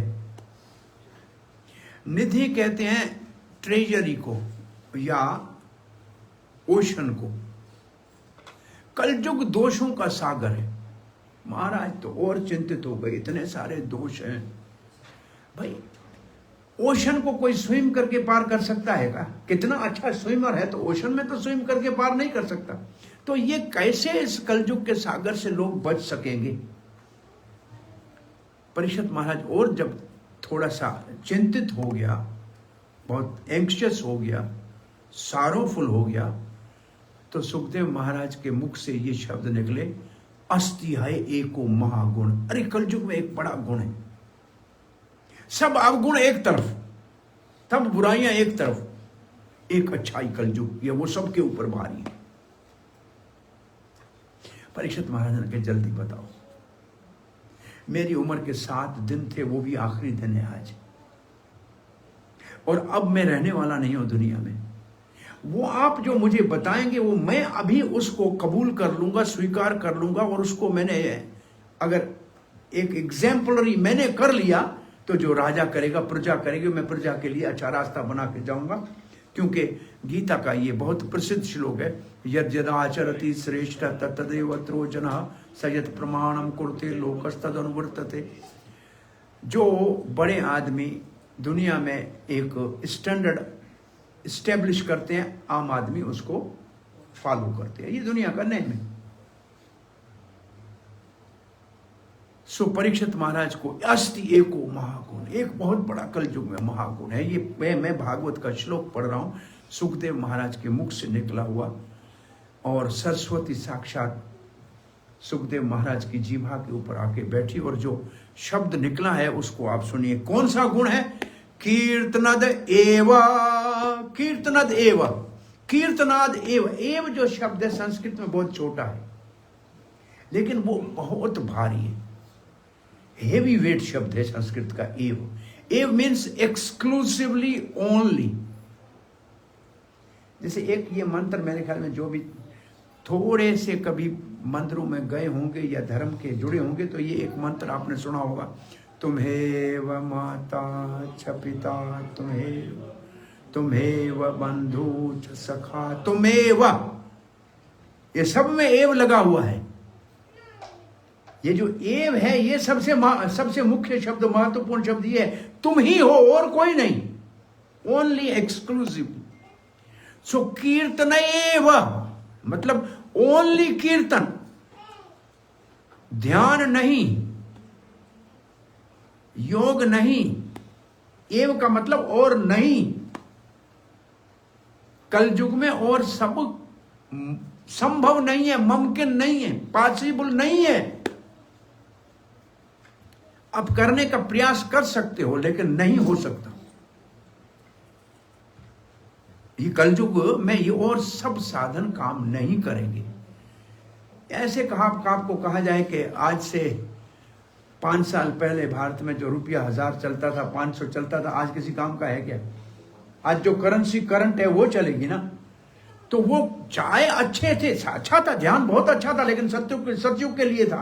निधि कहते हैं ट्रेजरी को या ओशन को, कलयुग दोषों का सागर है। महाराज तो और चिंतित हो गए, इतने सारे दोष हैं भाई, ओशन को कोई स्विम करके पार कर सकता है क्या? कितना अच्छा स्विमर है तो ओशन में तो स्विम करके पार नहीं कर सकता। तो ये कैसे इस कलयुग के सागर से लोग बच सकेंगे? परीक्षित महाराज और जब थोड़ा सा चिंतित हो गया, बहुत एंक्शियस हो गया, सारोफुल हो गया, तो सुखदेव महाराज के मुख से ये शब्द निकले, अस्ति है एको महागुण। अरे कलयुग में एक बड़ा गुण है, सब अवगुण एक तरफ, तब बुराइयां एक तरफ, एक अच्छाई कलयुग, ये वो सबके ऊपर भारी है। परीक्षित महाराज ने कहा जल्दी बताओ, मेरी उम्र के 7 दिन थे, वो भी आखिरी दिन है आज, और अब मैं रहने वाला नहीं हूं दुनिया में। वो आप जो मुझे बताएंगे वो मैं अभी उसको कबूल कर लूंगा, स्वीकार कर लूंगा, और उसको मैंने अगर एक एग्जाम्पलरी मैंने कर लिया तो जो राजा करेगा प्रजा करेगी, मैं प्रजा के लिए अच्छा रास्ता बना के जाऊंगा। क्योंकि गीता का ये बहुत प्रसिद्ध श्लोक है, यद्यदाचरति श्रेष्ठ तत्तदेव अत्रो जनः सयत प्रमाणम कुरुते लोकस्तद अनुवर्तते। जो बड़े आदमी दुनिया में एक स्टैंडर्ड इस्टेब्लिश करते हैं, आम आदमी उसको फॉलो करते हैं, ये दुनिया का नियम है। सो परीक्षित महाराज को अस्ति एको महागुण, एक बहुत बड़ा कलयुग में महागुण है। ये मैं भागवत का श्लोक पढ़ रहा हूं, सुखदेव महाराज के मुख से निकला हुआ, और सरस्वती साक्षात सुखदेव महाराज की जीभा के ऊपर आके बैठी, और जो शब्द निकला है उसको आप सुनिए। कौन सा गुण है? कीर्तनद एव, कीर्तनद एव, कीर्तनाद एव। एव जो शब्द है संस्कृत में बहुत छोटा है, लेकिन वो बहुत भारी है, हेवी वेट शब्द है संस्कृत का एव। एव मीन्स एक्सक्लूसिवली ओनली। जैसे एक ये मंत्र मेरे ख्याल में जो भी थोड़े से कभी मंदिरों में गए होंगे या धर्म के जुड़े होंगे तो ये एक मंत्र आपने सुना होगा, तुम्हेव माता च पिता तुम्हेव बंधु च सखा तुम्हेव। ये सब में एव लगा हुआ है। ये जो एव है ये सबसे मुख्य शब्द, महत्वपूर्ण शब्द ये है, तुम ही हो और कोई नहीं, ओनली एक्सक्लूसिव। सो कीर्तन एव मतलब ओनली कीर्तन, ध्यान नहीं, योग नहीं, एव का मतलब और नहीं। कलयुग में और सब संभव नहीं है, मुमकिन नहीं है, पॉसिबल नहीं है। अब करने का प्रयास कर सकते हो लेकिन नहीं हो सकता। ये कलयुग में ये और सब साधन काम नहीं करेंगे। ऐसे आपको कहा जाए कि आज से 5 साल पहले भारत में जो रुपया 1000 चलता था, 500 चलता था, आज किसी काम का है क्या? आज जो करेंसी करंट है वो चलेगी ना। तो वो चाहे अच्छे थे, अच्छा था, ध्यान बहुत अच्छा था, लेकिन सत्युग के लिए था।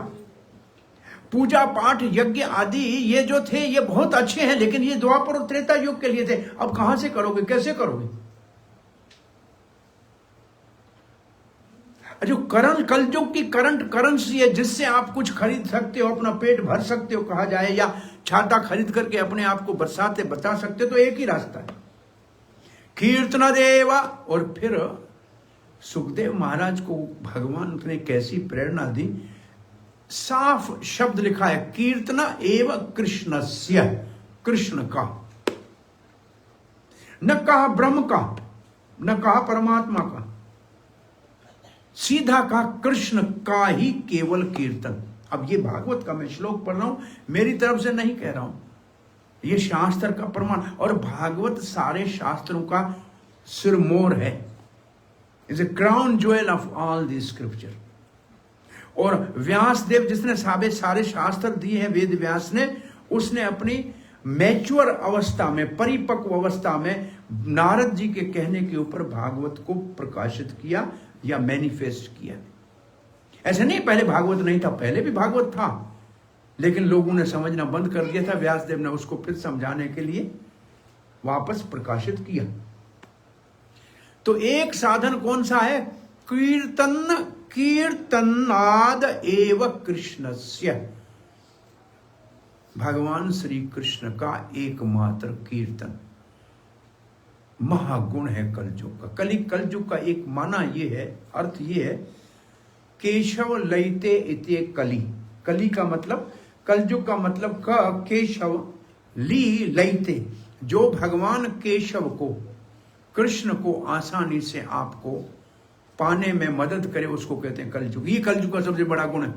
पूजा पाठ यज्ञ आदि ये जो थे ये बहुत अच्छे हैं, लेकिन ये द्वापर और त्रेता युग के लिए थे। अब कहां से करोगे, कैसे करोगे? जो कलयुग की करंट करेंसी है जिससे आप कुछ खरीद सकते हो, अपना पेट भर सकते हो कहा जाए, या छाता खरीद करके अपने आप को बरसाते बचा सकते हो, तो एक ही रास्ता है, कीर्तन देवा। और फिर सुखदेव महाराज को भगवान ने कैसी प्रेरणा दी, साफ शब्द लिखा है, कीर्तन एव कृष्णस्य, कृष्ण का, न कहा ब्रह्म का, न कहा परमात्मा का, सीधा कहा कृष्ण का ही केवल कीर्तन। अब ये भागवत का मैं श्लोक पढ़ रहा हूं, मेरी तरफ से नहीं कह रहा हूं, ये शास्त्र का प्रमाण। और भागवत सारे शास्त्रों का सिरमौर है, is a crown jewel of all the scripture. और व्यास देव जिसने सारे शास्त्र दिए हैं, वेद व्यास ने, उसने अपनी मैच्योर अवस्था में, परिपक्व अवस्था में नारद जी के कहने के ऊपर भागवत को प्रकाशित किया या मैनिफेस्ट किया। ऐसा नहीं पहले भागवत नहीं था, पहले भी भागवत था, लेकिन लोगों ने समझना बंद कर दिया था। व्यास देव ने उसको फिर समझाने के लिए वापस प्रकाशित किया। तो एक साधन कौन सा है? कीर्तन, कीर्तनाद एव कृष्णस्य, भगवान श्री कृष्ण का एकमात्र कीर्तन। महागुण है कलयुग का। कलयुग का एक माना ये है, अर्थ ये है, केशव लयते इति कली। कली का मतलब, कलयुग का मतलब केशव, ली लयते, जो भगवान केशव को, कृष्ण को आसानी से आपको पाने में मदद करे, उसको कहते हैं कलयुग। ये कलयुग का सबसे बड़ा गुण है।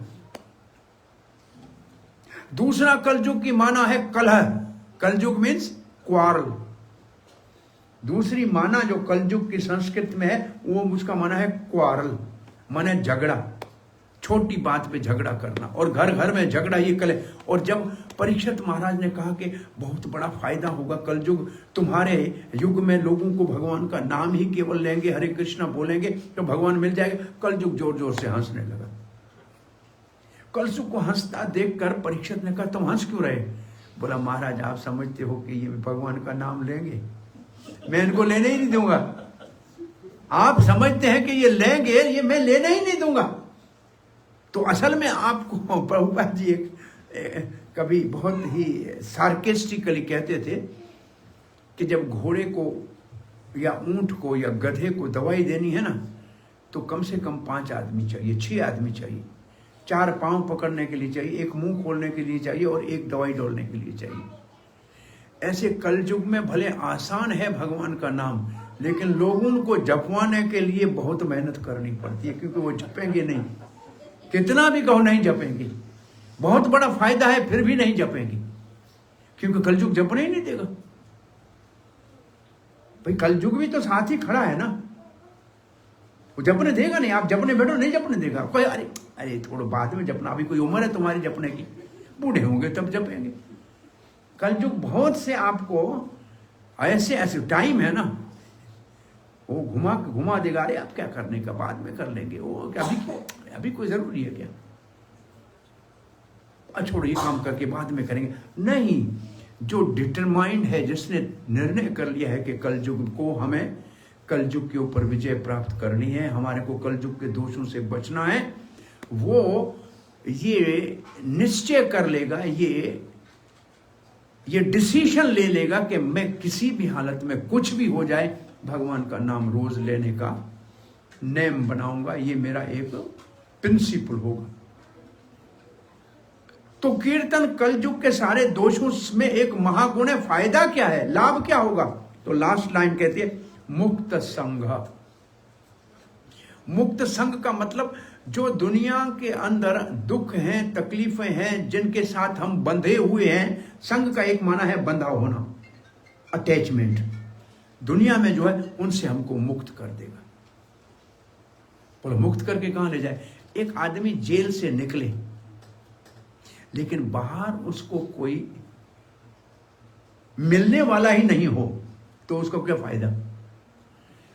दूसरा कलयुग की माना है कलह। कलयुग मीन्स क्वारल। दूसरी माना जो कलयुग की संस्कृत में है, वो उसका माना है क्वारल, माने झगड़ा, छोटी बात पे झगड़ा करना, और घर घर में झगड़ा, ये कलह। और जब परीक्षित महाराज ने कहा कि बहुत बड़ा फायदा होगा कलयुग, तुम्हारे युग में लोगों को भगवान का नाम ही केवल लेंगे, हरे कृष्णा बोलेंगे तो भगवान मिल जाएगा, कलयुग जोर जोर से हंसने लगा। कलयुग को हंसता देखकर परीक्षित ने कहा, तुम हंस क्यों रहे? बोला, महाराज आप समझते हो कि ये भगवान का नाम लेंगे, मैं इनको लेने ही नहीं दूंगा। आप समझते हैं कि ये लेंगे, ये मैं लेने ही नहीं दूंगा। तो असल में आपको प्रभुपाद जी कभी बहुत ही सार्केस्टिकली कहते थे कि जब घोड़े को या ऊंट को या गधे को दवाई देनी है ना, तो कम से कम 5 आदमी चाहिए, 6 आदमी चाहिए। 4 पांव पकड़ने के लिए चाहिए, 1 मुंह खोलने के लिए चाहिए, और 1 दवाई डोलने के लिए चाहिए। ऐसे कलयुग में भले आसान है भगवान का नाम, लेकिन लोगों को जपवाने के लिए बहुत मेहनत करनी पड़ती है, क्योंकि वो जपेंगे नहीं, कितना भी कहो नहीं जपेंगे। बहुत बड़ा फायदा है फिर भी नहीं जपेंगे, क्योंकि कलयुग जपने ही नहीं देगा। भाई कलयुग भी तो साथ ही खड़ा है ना, वो जपने देगा नहीं। आप जपने बैठो, नहीं जपने देगा कोई। अरे थोड़ा बाद में जपना, अभी कोई उम्र है तुम्हारी जपने की, बूढ़े होंगे तब जपेंगे। कलयुग बहुत से आपको ऐसे टाइम है ना, वो घुमा देगा। अरे आप क्या करने का, बाद में कर लेंगे, वो अभी कोई जरूरी है क्या? छोड़ो, ये काम करके बाद में करेंगे। नहीं, जो डिटरमाइंड है, जिसने निर्णय कर लिया है कि कलयुग को, हमें कलयुग के ऊपर विजय प्राप्त करनी है, हमारे को कलयुग के दोषों से बचना है, वो ये निश्चय कर लेगा, ये डिसीजन ले लेगा कि मैं किसी भी हालत में कुछ भी हो जाए, भगवान का नाम रोज लेने का नेम बनाऊंगा। ये मेरा एक प्रिंसिपल होगा। तो कीर्तन कलयुग के सारे दोषों में एक महागुण है। फायदा क्या है, लाभ क्या होगा? तो लास्ट लाइन कहती है मुक्त संघ। मुक्त संघ का मतलब जो दुनिया के अंदर दुख हैं, तकलीफें हैं, जिनके साथ हम बंधे हुए हैं। संघ का एक माना है बंधा होना, अटैचमेंट। दुनिया में जो है उनसे हमको मुक्त कर देगा। बोलो मुक्त करके कहां ले जाए? एक आदमी जेल से निकले लेकिन बाहर उसको कोई मिलने वाला ही नहीं हो तो उसको क्या फायदा?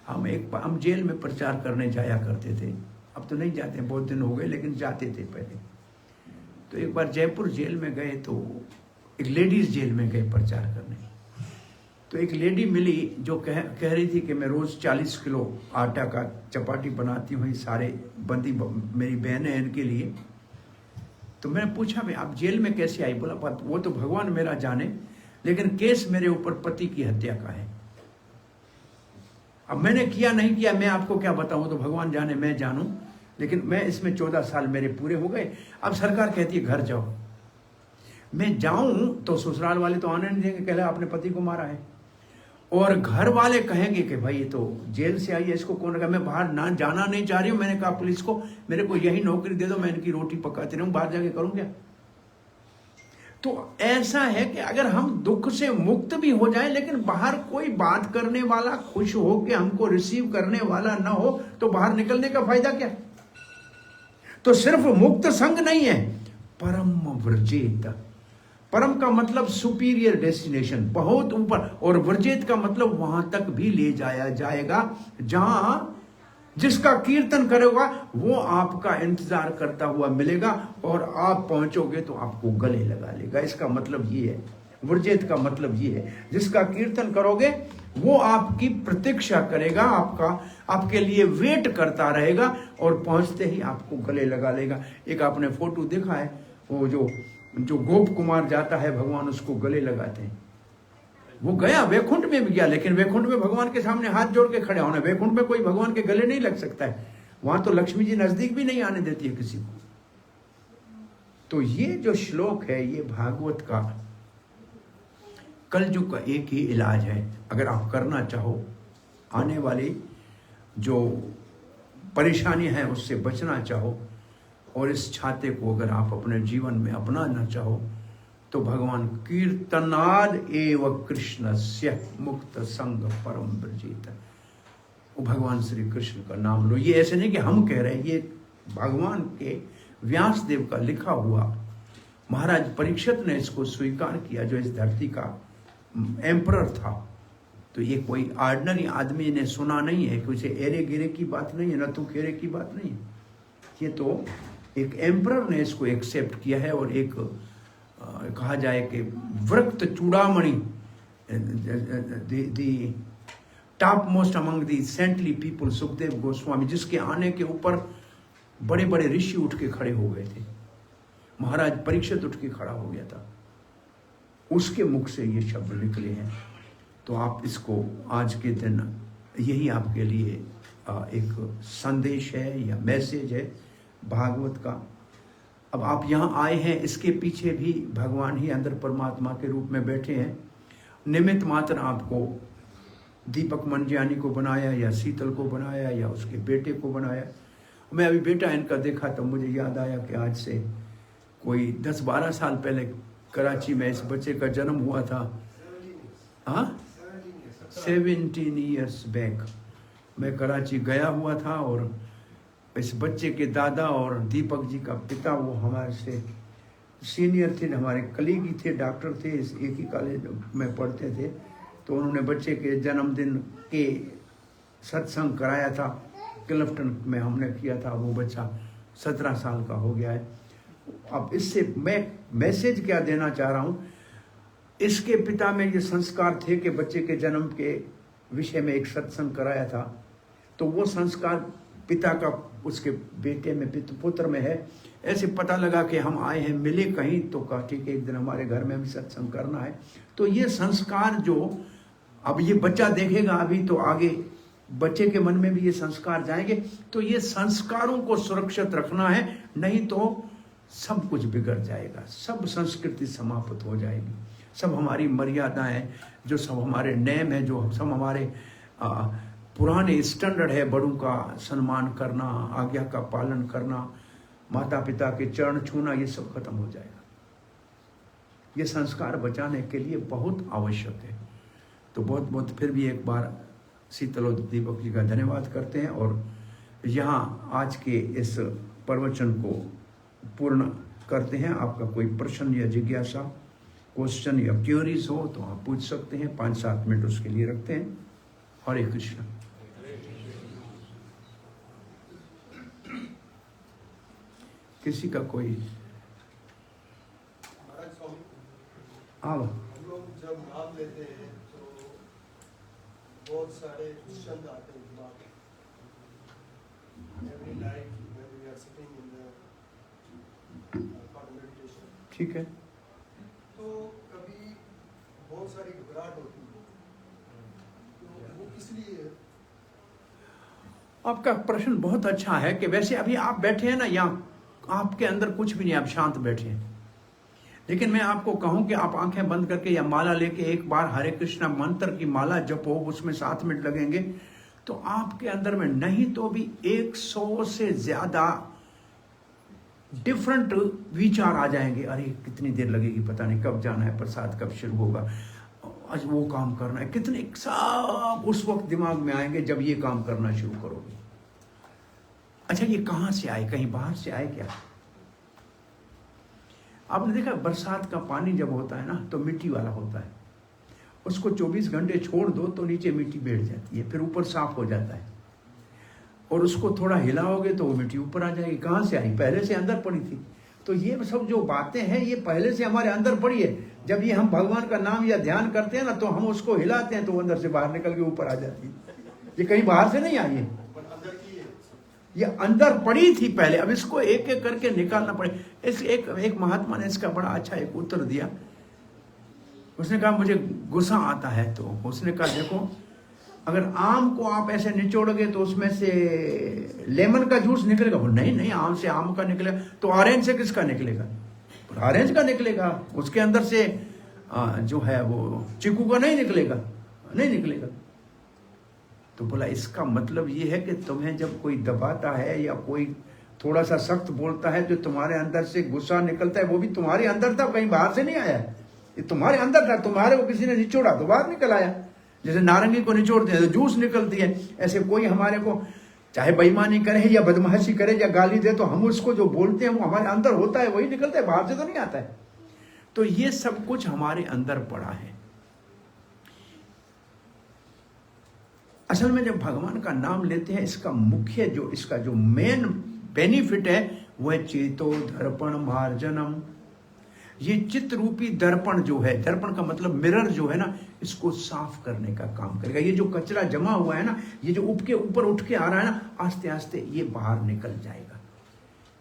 हम जेल में प्रचार करने जाया करते थे, अब तो नहीं जाते, बहुत दिन हो गए, लेकिन जाते थे पहले। तो एक बार जयपुर जेल में गए तो एक लेडीज जेल में गए प्रचार करने। तो एक लेडी मिली जो कह रही थी कि मैं रोज 40 किलो आटा का चपाती बनाती हूँ, सारे बंदी मेरी बहनें हैं इनके लिए। तो मैंने पूछा मैं आप जेल में कैसे आई? बोला वो तो भगवान मेरा जाने, लेकिन केस मेरे ऊपर पति की हत्या का है। अब मैंने किया नहीं किया मैं आपको क्या बताऊं, तो भगवान जाने मैं जानूं, लेकिन मैं इसमें 14 साल मेरे पूरे हो गए। अब सरकार कहती है घर जाओ। मैं जाऊं तो ससुराल वाले तो आने नहीं देंगे, कह रहे आपने पति को मारा है, और घर वाले कहेंगे कि भाई ये तो जेल से आई है, इसको कौन रखा? मैं बाहर ना जाना नहीं चाह रही हूं। मैंने कहा पुलिस को मेरे को यही नौकरी दे दो, मैं इनकी रोटी पकाती रहूं, बाहर जाके करूं क्या? तो ऐसा है कि अगर हम दुख से मुक्त भी हो जाए लेकिन बाहर कोई बात करने वाला, खुश हो के हमको रिसीव करने वाला ना हो तो बाहर निकलने का फायदा क्या? तो सिर्फ मुक्त संग नहीं है, परम व्रजेत। परम का मतलब सुपीरियर डेस्टिनेशन, बहुत ऊपर, और व्रजेत का मतलब वहां तक भी ले जाया जाएगा जहां जिसका कीर्तन करेगा वो आपका इंतजार करता हुआ मिलेगा और आप पहुंचोगे तो आपको गले लगा लेगा। इसका मतलब ये है, व्रजेत का मतलब ये है, जिसका कीर्तन करोगे वो आपकी प्रतीक्षा करेगा, आपके लिए वेट करता रहेगा और पहुंचते ही आपको गले लगा लेगा। एक आपने फोटो देखा है, वो जो गोप कुमार जाता है भगवान उसको गले लगाते हैं। वो गया वैकुंठ में भी गया, लेकिन वैकुंठ में भगवान के सामने हाथ जोड़ के खड़े होना, वैकुंठ में कोई भगवान के गले नहीं लग सकता है, वहां तो लक्ष्मी जी नजदीक भी नहीं आने देती है किसी को। तो ये जो श्लोक है ये भागवत का कलयुग का एक ही इलाज है। अगर आप करना चाहो, आने वाली जो परेशानी है उससे बचना चाहो और इस छाते को अगर आप अपने जीवन में अपनाना चाहो तो भगवान कीर्तनाद एव कृष्णस्य मुक्त संग परम व्रजेत, वो भगवान श्री कृष्ण का नाम लो। ये ऐसे नहीं कि हम कह रहे हैं, ये भगवान के व्यासदेव का लिखा हुआ। महाराज परीक्षित ने इसको स्वीकार किया जो इस धरती का एम्परर था। तो ये कोई ऑर्डिनरी आदमी ने सुना नहीं है, कुछ एरे गिरे की बात नहीं है, न तो खेरे की बात नहीं है। ये तो एक एम्परर ने इसको एक्सेप्ट किया है। और एक कहा जाए कि वृक्त चूड़ामणि, the top most among the saintly people, Sukhdev Goswami, जिसके आने के ऊपर बड़े बड़े ऋषि उठ के खड़े हो गए थे, महाराज परीक्षित उठ के खड़ा हो गया था, उसके मुख से ये शब्द निकले हैं। तो आप इसको आज के दिन, यही आपके लिए एक संदेश है या मैसेज है भागवत का। अब आप यहाँ आए हैं, इसके पीछे भी भगवान ही अंदर परमात्मा के रूप में बैठे हैं। निमित्त मात्र आपको दीपक मंजियानी को बनाया या शीतल को बनाया या उसके बेटे को बनाया। मैं अभी बेटा इनका देखा तो मुझे याद आया कि आज से कोई 10-12 साल पहले कराची में इस बच्चे का जन्म हुआ था। हाँ, 17 ईयर्स बैक मैं कराची गया हुआ था और इस बच्चे के दादा और दीपक जी का पिता, वो हमारे से सीनियर थे, हमारे कलीग ही थे, डॉक्टर थे, इस एक ही कॉलेज में पढ़ते थे। तो उन्होंने बच्चे के जन्मदिन के सत्संग कराया था, क्लिफ्टन में हमने किया था। वो बच्चा 17 साल का हो गया है। अब इससे मैं मैसेज क्या देना चाह रहा हूँ, इसके पिता में ये संस्कार थे कि बच्चे के जन्म के विषय में एक सत्संग कराया था। तो वो संस्कार पिता का उसके बेटे में, पुत्र में है। ऐसे पता लगा कि हम आए हैं, मिले कहीं, तो कहा ठीक है एक दिन हमारे घर में भी सत्संग करना है। तो ये संस्कार जो अब ये बच्चा देखेगा अभी, तो आगे बच्चे के मन में भी ये संस्कार जाएंगे। तो ये संस्कारों को सुरक्षित रखना है, नहीं तो सब कुछ बिगड़ जाएगा, सब संस्कृति समाप्त हो जाएगी, सब हमारी मर्यादाएं, जो सब हमारे नियम है, जो सब हमारे पुराने स्टैंडर्ड है, बड़ों का सम्मान करना, आज्ञा का पालन करना, माता पिता के चरण छूना, ये सब खत्म हो जाएगा। ये संस्कार बचाने के लिए बहुत आवश्यक है। तो बहुत बहुत फिर भी एक बार शीतल और दीपक जी का धन्यवाद करते हैं और यहाँ आज के इस प्रवचन को पूर्ण करते हैं। आपका कोई प्रश्न या जिज्ञासा, क्वेश्चन या क्यूरीज हो तो आप पूछ सकते हैं। 5-7 मिनट उसके लिए रखते हैं। हरे कृष्ण। किसी का कोई महाराज स्वामी, आओ। हम लोग जब नाम लेते हैं तो बहुत सारे शब्द आते हैं दिमाग में। Every night when we are sitting in the meditation, ठीक है। तो कभी बहुत सारी घबराहट होती है, तो वो किस लिए है? आपका प्रश्न बहुत अच्छा है कि वैसे अभी आप बैठे हैं ना, यहाँ आपके अंदर कुछ भी नहीं, आप शांत बैठे हैं। लेकिन मैं आपको कहूं कि आप आंखें बंद करके या माला लेके एक बार हरे कृष्णा मंत्र की माला जपो, उसमें 7 मिनट लगेंगे, तो आपके अंदर में नहीं तो भी 100 से ज्यादा डिफरेंट विचार आ जाएंगे। अरे कितनी देर लगेगी, पता नहीं कब जाना है, प्रसाद कब शुरू होगा, आज वो काम करना है, कितने सब उस वक्त दिमाग में आएंगे जब ये काम करना शुरू करोगे। अच्छा, ये कहां से आए? कहीं बाहर से आए क्या? आपने देखा बरसात का पानी जब होता है ना तो मिट्टी वाला होता है, उसको 24 घंटे छोड़ दो तो नीचे मिट्टी बैठ जाती है, फिर ऊपर साफ हो जाता है, और उसको थोड़ा हिलाओगे तो वो मिट्टी ऊपर आ जाएगी। कहां से आई? पहले से अंदर पड़ी थी। तो ये सब जो बातें हैं ये पहले से हमारे अंदर पड़ी है। जब ये हम भगवान का नाम या ध्यान करते हैं ना तो हम उसको हिलाते हैं तो वो अंदर से बाहर निकल के ऊपर आ जाती है। ये कहीं बाहर से नहीं आई है, ये अंदर पड़ी थी पहले। अब इसको एक एक करके निकालना पड़े। एक महात्मा ने इसका बड़ा अच्छा एक उत्तर दिया। उसने कहा मुझे गुस्सा आता है, तो उसने कहा देखो, अगर आम को आप ऐसे निचोड़ोगे तो उसमें से लेमन का जूस निकलेगा। नहीं, आम से आम का निकलेगा, तो ऑरेंज से किसका निकलेगा? ऑरेंज का निकलेगा। उसके अंदर से जो है वो चीकू का नहीं निकलेगा। तो बोला इसका मतलब ये है कि तुम्हें जब कोई दबाता है या कोई थोड़ा सा सख्त बोलता है, जो तुम्हारे अंदर से गुस्सा निकलता है वो भी तुम्हारे अंदर था, कहीं बाहर से नहीं आया। ये तुम्हारे अंदर था, तुम्हारे को किसी ने निचोड़ा तो बाहर निकल आया। जैसे नारंगी को निचोड़ते हैं तो जूस निकलती है, ऐसे कोई हमारे को चाहे बेईमानी करे या बदमाशी करे या गाली दे तो हम उसको जो बोलते हैं वो हमारे अंदर होता है, वही निकलता है, बाहर से तो नहीं आता है। तो ये सब कुछ हमारे अंदर पड़ा है। असल में जब भगवान का नाम लेते हैं, इसका जो मेन बेनिफिट है वो है चेतो दर्पण मार्जनम। ये चित्त रूपी दर्पण जो है, दर्पण का मतलब मिरर जो है ना, इसको साफ करने का काम करेगा। ये जो कचरा जमा हुआ है ना, ये जो ऊपर उठ के आ रहा है ना, आस्ते आस्ते ये बाहर निकल जाएगा।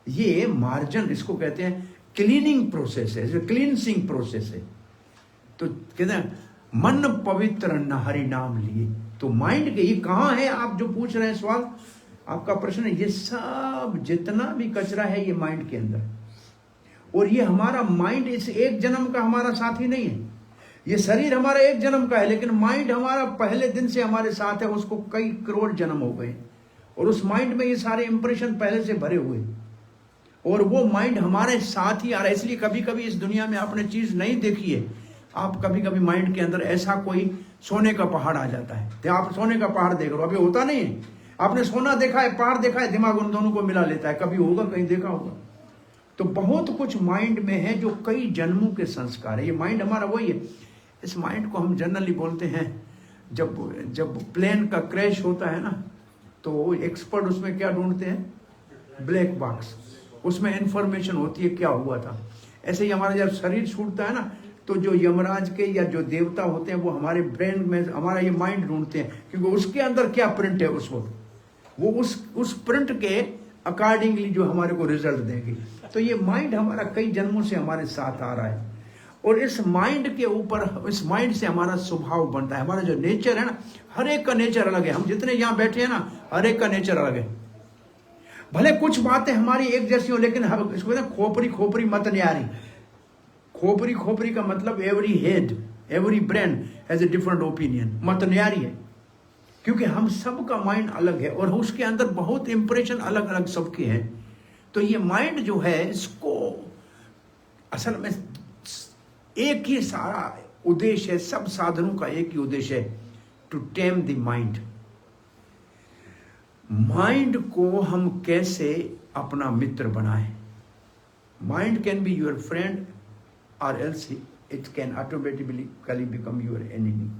ये मार्जन, इसको कहते हैं क्लीनिंग प्रोसेस है, क्लींसिंग प्रोसेस है। तो कहते हैं मन पवित्र न हरि नाम लिए। तो माइंड के ये कहां है, आप जो पूछ रहे हैं सवाल, आपका प्रश्न है, ये सब जितना भी कचरा है ये माइंड के अंदर। और ये हमारा माइंड इस एक जन्म का हमारा साथी नहीं है। ये शरीर हमारा एक जन्म का है, लेकिन माइंड हमारा पहले दिन से हमारे साथ है, उसको कई करोड़ जन्म हो गए, और उस माइंड में ये सारे इंप्रेशन पहले से भरे हुए, और वो माइंड हमारे साथ ही आ रहा है। इसलिए कभी कभी इस दुनिया में आपने चीज नहीं देखी है, आप कभी कभी माइंड के अंदर ऐसा कोई सोने का पहाड़ आ जाता है, तो आप सोने का पहाड़ देख रहे हो, अभी होता नहीं है। आपने सोना देखा है, पहाड़ देखा है, दिमाग उन दोनों को मिला लेता है, कभी होगा, कहीं देखा होगा। तो बहुत कुछ माइंड में है जो कई जन्मों के संस्कार है। ये माइंड हमारा वही है। इस माइंड को हम जनरली बोलते हैं, जब प्लेन का क्रैश होता है ना, तो एक्सपर्ट उसमें क्या ढूंढते हैं? Black box. उसमें इंफॉर्मेशन होती है क्या हुआ था। ऐसे ही हमारा जब शरीर छूटता है ना, तो जो यमराज के या जो देवता होते हैं वो हमारे ब्रेन में हमारा ये माइंड ढूंढते हैं, क्योंकि उसके अंदर क्या प्रिंट है उस वक्त, वो उस प्रिंट के अकॉर्डिंगली जो हमारे को रिजल्ट देंगे। तो ये माइंड हमारा कई जन्मों से हमारे साथ आ रहा है, और इस माइंड के ऊपर, इस माइंड से हमारा स्वभाव बनता है। हमारा जो नेचर है ना, हर एक का नेचर अलग है। हम जितने यहाँ बैठे हैं ना, हर एक का नेचर अलग है। भले कुछ बातें हमारी एक जैसी हो, लेकिन हम इसको कहते हैं खोपरी खोपरी मत न्यारी। खोपरी खोपरी का मतलब every head, every brain has a different opinion, मत न्यारी है। क्योंकि हम सबका माइंड अलग है और उसके अंदर बहुत इंप्रेशन अलग अलग सबके हैं। तो ये माइंड जो है, इसको असल में एक ही सारा उद्देश्य है, सब साधनों का एक ही उद्देश्य है, to tame the mind. Mind को हम कैसे अपना मित्र बनाएं। Mind can be your friend or else it can automatically become your enemy.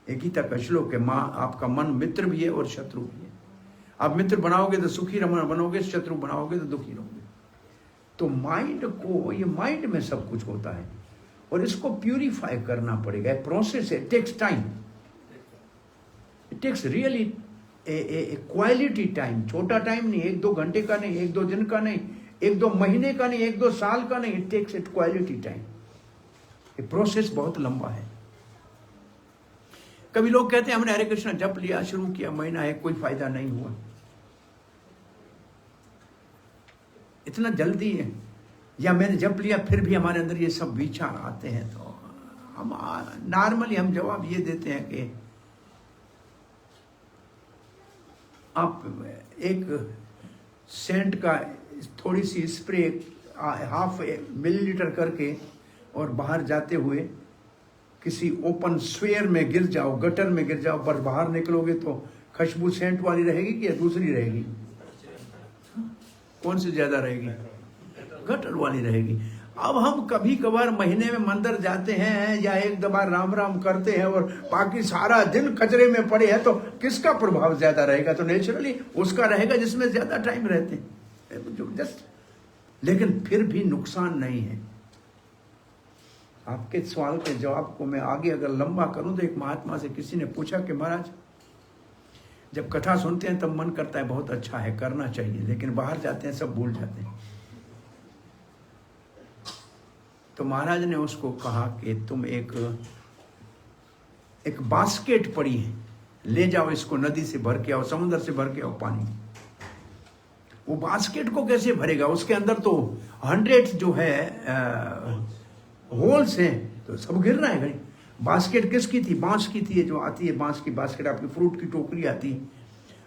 एक ही तक श्लोक है, माँ आपका मन मित्र भी है और शत्रु भी है। आप मित्र बनाओगे तो सुखी बनोगे, शत्रु बनाओगे तो दुखी रहोगे। तो माइंड को, ये माइंड में सब कुछ होता है और इसको प्यूरिफाई करना पड़ेगा। प्रोसेस है, takes time, it takes really quality time. छोटा टाइम नहीं, 1-2 घंटे का नहीं, 1-2 दिन का नहीं, 1-2 महीने का नहीं, 1-2 साल का नहीं, it takes it quality time. ये प्रोसेस बहुत लंबा है। कभी लोग कहते हैं हमने हरे कृष्णा जप लिया, शुरू किया, महीना है, कोई फायदा नहीं हुआ। इतना जल्दी है, या मैंने जप लिया फिर भी हमारे अंदर ये सब विचार आते हैं। तो हम नॉर्मली हम जवाब ये देते हैं कि आप एक सेंट का थोड़ी सी स्प्रे 0.5 मिलीलीटर करके और बाहर जाते हुए किसी ओपन स्वेयर में गिर जाओ, गटर में गिर जाओ, पर बाहर निकलोगे तो खुशबू सेंट वाली रहेगी कि या दूसरी रहेगी? कौन सी ज्यादा रहेगी? गटर वाली रहेगी। अब हम कभी कभार महीने में मंदिर जाते हैं या एक दफा राम राम करते हैं और बाकी सारा दिन कचरे में पड़े हैं, तो किसका प्रभाव ज्यादा रहेगा? तो नेचुरली उसका रहेगा जिसमें ज्यादा टाइम रहते हैं। जस्ट, लेकिन फिर भी नुकसान नहीं है। आपके सवाल के जवाब को मैं आगे अगर लंबा करूं तो एक महात्मा से किसी ने पूछा कि महाराज, जब कथा सुनते हैं तब मन करता है बहुत अच्छा है, करना चाहिए, लेकिन बाहर जाते हैं सब भूल जाते हैं। तो महाराज ने उसको कहा कि तुम एक बास्केट पड़ी है, ले जाओ इसको, नदी से भर के आओ, समुद्र से भर के आओ पानी। वो बास्केट को कैसे भरेगा? उसके अंदर तो 100 जो है होल्स हैं, तो सब गिर रहा है भाई। बास्केट किसकी थी? बांस की थी, जो आती है बांस की बास्केट, आपकी फ्रूट की टोकरी आती है।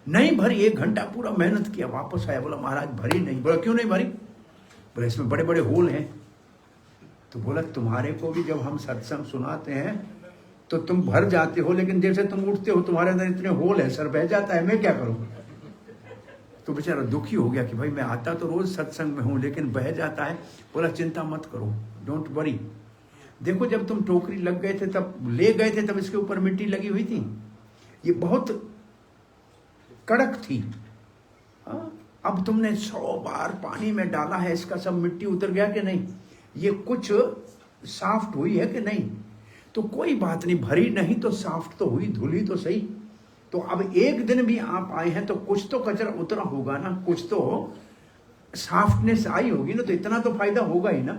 नहीं भरी, 1 घंटा पूरा मेहनत किया, वापस आया, बोला महाराज भरी नहीं। बोला क्यों नहीं भरी? बोला इसमें बड़े बड़े होल हैं। तो बोला तुम्हारे को भी जब हम सत्संग सुनाते हैं तो तुम भर जाते हो, लेकिन जैसे तुम उठते हो तुम्हारे अंदर इतने होल है, सर बह जाता है, मैं क्या करूं? तो बेचारा दुखी हो गया कि भाई मैं आता तो रोज सत्संग में हूं, लेकिन बह जाता है। बोला चिंता मत करो, डोंट वरी। देखो जब तुम टोकरी लग गए थे, तब ले गए थे, तब इसके ऊपर मिट्टी लगी हुई थी, ये बहुत कड़क थी। अब तुमने 100 बार पानी में डाला है, इसका सब मिट्टी उतर गया कि नहीं? ये कुछ सॉफ्ट हुई है कि नहीं? तो कोई बात नहीं, भरी नहीं तो सॉफ्ट तो हुई, धुली तो सही। तो अब एक दिन भी आप आए हैं तो कुछ तो कचरा उतरा होगा ना, कुछ तो सॉफ्टनेस आई होगी ना, तो इतना तो फायदा होगा ही ना।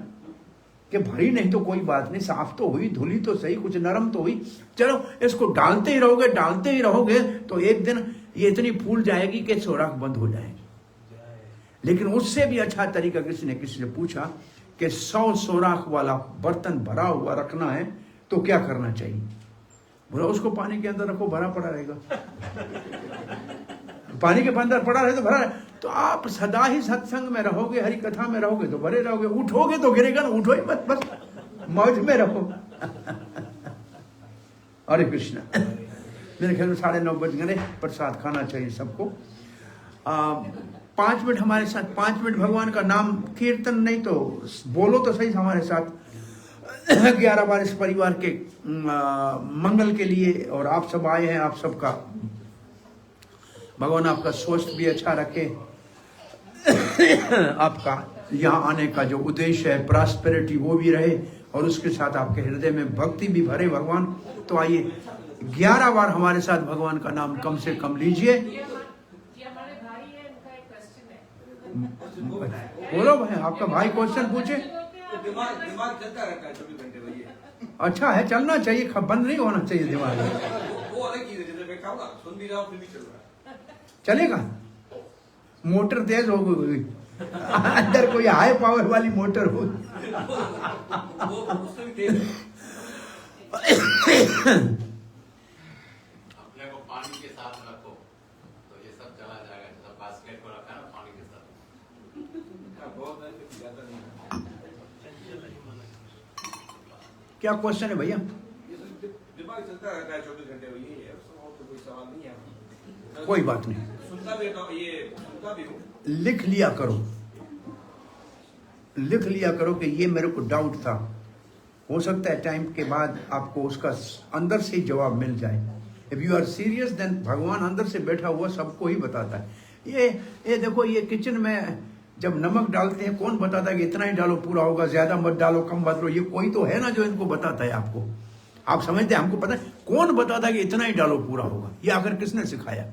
कि भरी नहीं तो कोई बात नहीं, साफ तो हुई, धुली तो सही, कुछ नरम तो हुई। चलो इसको डालते ही रहोगे तो एक दिन ये इतनी फूल जाएगी कि सोराख बंद हो जाएगी। लेकिन उससे भी अच्छा तरीका किसी ने पूछा कि 100 सोराख वाला बर्तन भरा हुआ रखना है तो क्या करना चाहिए? बोला उसको पानी के अंदर रखो, भरा पड़ा रहेगा। पानी के अंदर पड़ा रहे तो भरा रहे। तो आप सदा ही सत्संग में रहोगे, हरि कथा में रहोगे तो भरे रहोगे, उठोगे तो गिरेगा ना, उठो ही मत, बस मौज में रहो। हरे कृष्णा। मेरे ख्याल में 9:30 बज गए, प्रसाद खाना चाहिए सबको। 5 मिनट हमारे साथ, 5 मिनट भगवान का नाम कीर्तन, नहीं तो बोलो तो सही हमारे साथ। 11 बार इस परिवार के मंगल के लिए, और आप सब आए हैं, आप सबका भगवान आपका स्वास्थ्य भी अच्छा रखे। आपका यहाँ आने का जो उद्देश्य है प्रॉस्पेरिटी वो भी रहे, और उसके साथ आपके हृदय में भक्ति भी भरे भगवान। तो आइए 11 बार हमारे साथ भगवान का नाम कम से कम लीजिए। बोलो भाई, आपका भाई क्वेश्चन पूछे। दिमाग चलता रहता है 24 घंटे भैया। अच्छा है, चलना चाहिए, बंद नहीं होना चाहिए दिमाग। वो अलग चीज है, जैसे बैठा हूँ ना, सुन भी रहा हूँ फिर भी चल रहा है। चलेगा, मोटर तेज हो गई, अंदर कोई हाई पावर वाली मोटर हो। वो उससे भी तेज है। अपने को पानी के साथ रखो तो ये सब चला जाएगा। जैसा बास्केट को रखा है ना पानी के साथ। हाँ, बहुत है, लेकिन ज्यादा नहीं है। क्या क्वेश्चन है भैया? ये तो दिमाग चलता रहता है 24 घंटे, वो यही है, और तो कोई सवाल नहीं है। कोई बात नहीं, सुनता भी हूँ, ये सुनता भी हूँ। लिख लिया करो, लिख लिया करो कि ये मेरे को डाउट था। हो सकता है टाइम के बाद आपको उसका अंदर से ही जवाब मिल जाए। If you are serious then भगवान अंदर से बैठा हुआ सबको ही बताता है। ये देखो, ये किचन में जब नमक डालते हैं कौन बताता है कि इतना ही डालो पूरा होगा, ज्यादा मत डालो, कम मत लो? ये कोई तो है ना जो इनको बताता है आपको। आप समझते हैं, हमको पता है कौन बताता है कि इतना ही डालो पूरा होगा? ये आखिर किसने सिखाया?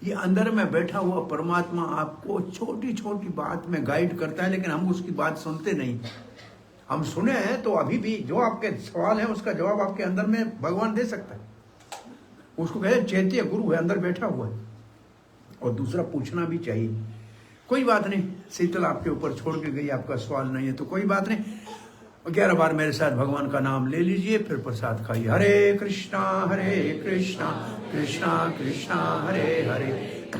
ये अंदर में बैठा हुआ परमात्मा आपको छोटी छोटी बात में गाइड करता है, लेकिन हम उसकी बात सुनते नहीं। हम सुने हैं तो अभी भी जो आपके सवाल है उसका जवाब आपके अंदर में भगवान दे सकता है। उसको कहते हैं चैत्य गुरु है, अंदर बैठा हुआ है। और दूसरा पूछना भी चाहिए। कोई बात नहीं, शीतल आपके ऊपर छोड़ के गई, आपका सवाल नहीं है तो कोई बात नहीं। 11 बार मेरे साथ भगवान का नाम ले लीजिए, फिर प्रसाद खाइए। हरे कृष्णा कृष्णा कृष्णा हरे हरे,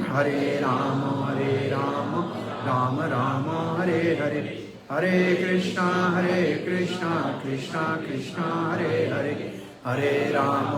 हरे राम राम राम हरे हरे, हरे कृष्णा कृष्णा कृष्णा हरे हरे, हरे राम